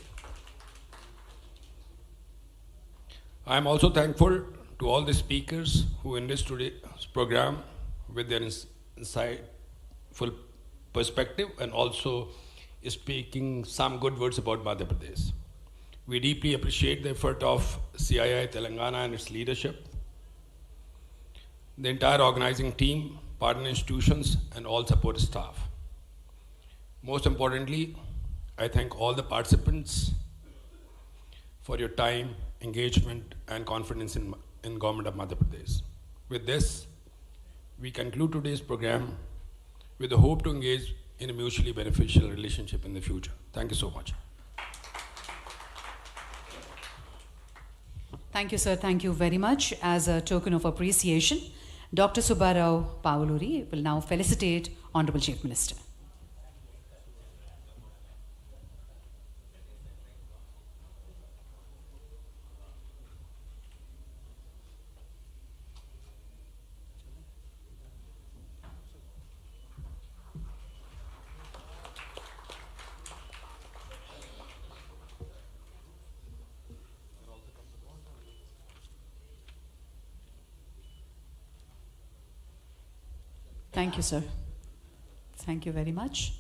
S13: I am also thankful to all the speakers who in this today's program with their insightful perspective and also speaking some good words about Madhya Pradesh. We deeply appreciate the effort of CII Telangana and its leadership the entire organizing team, partner institutions, and all support staff. Most importantly, I thank all the participants for your time, engagement, and confidence in Government of Madhya Pradesh. With this, we conclude today's program with the hope to engage in a mutually beneficial relationship in the future. Thank you so much.
S1: Thank you, sir. Thank you very much. As a token of appreciation, Dr. Subbarao Pavuluri will now felicitate Honorable Chief Minister. Thank you, sir. Thank you very much.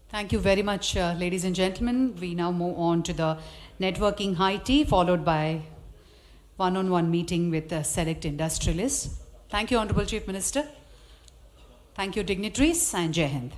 S1: Thank you very much, ladies and gentlemen. We now move on to the networking high tea, followed by one-on-one meeting with the select industrialists. Thank you, Honorable Chief Minister. Thank you, dignitaries, and Jai Hind.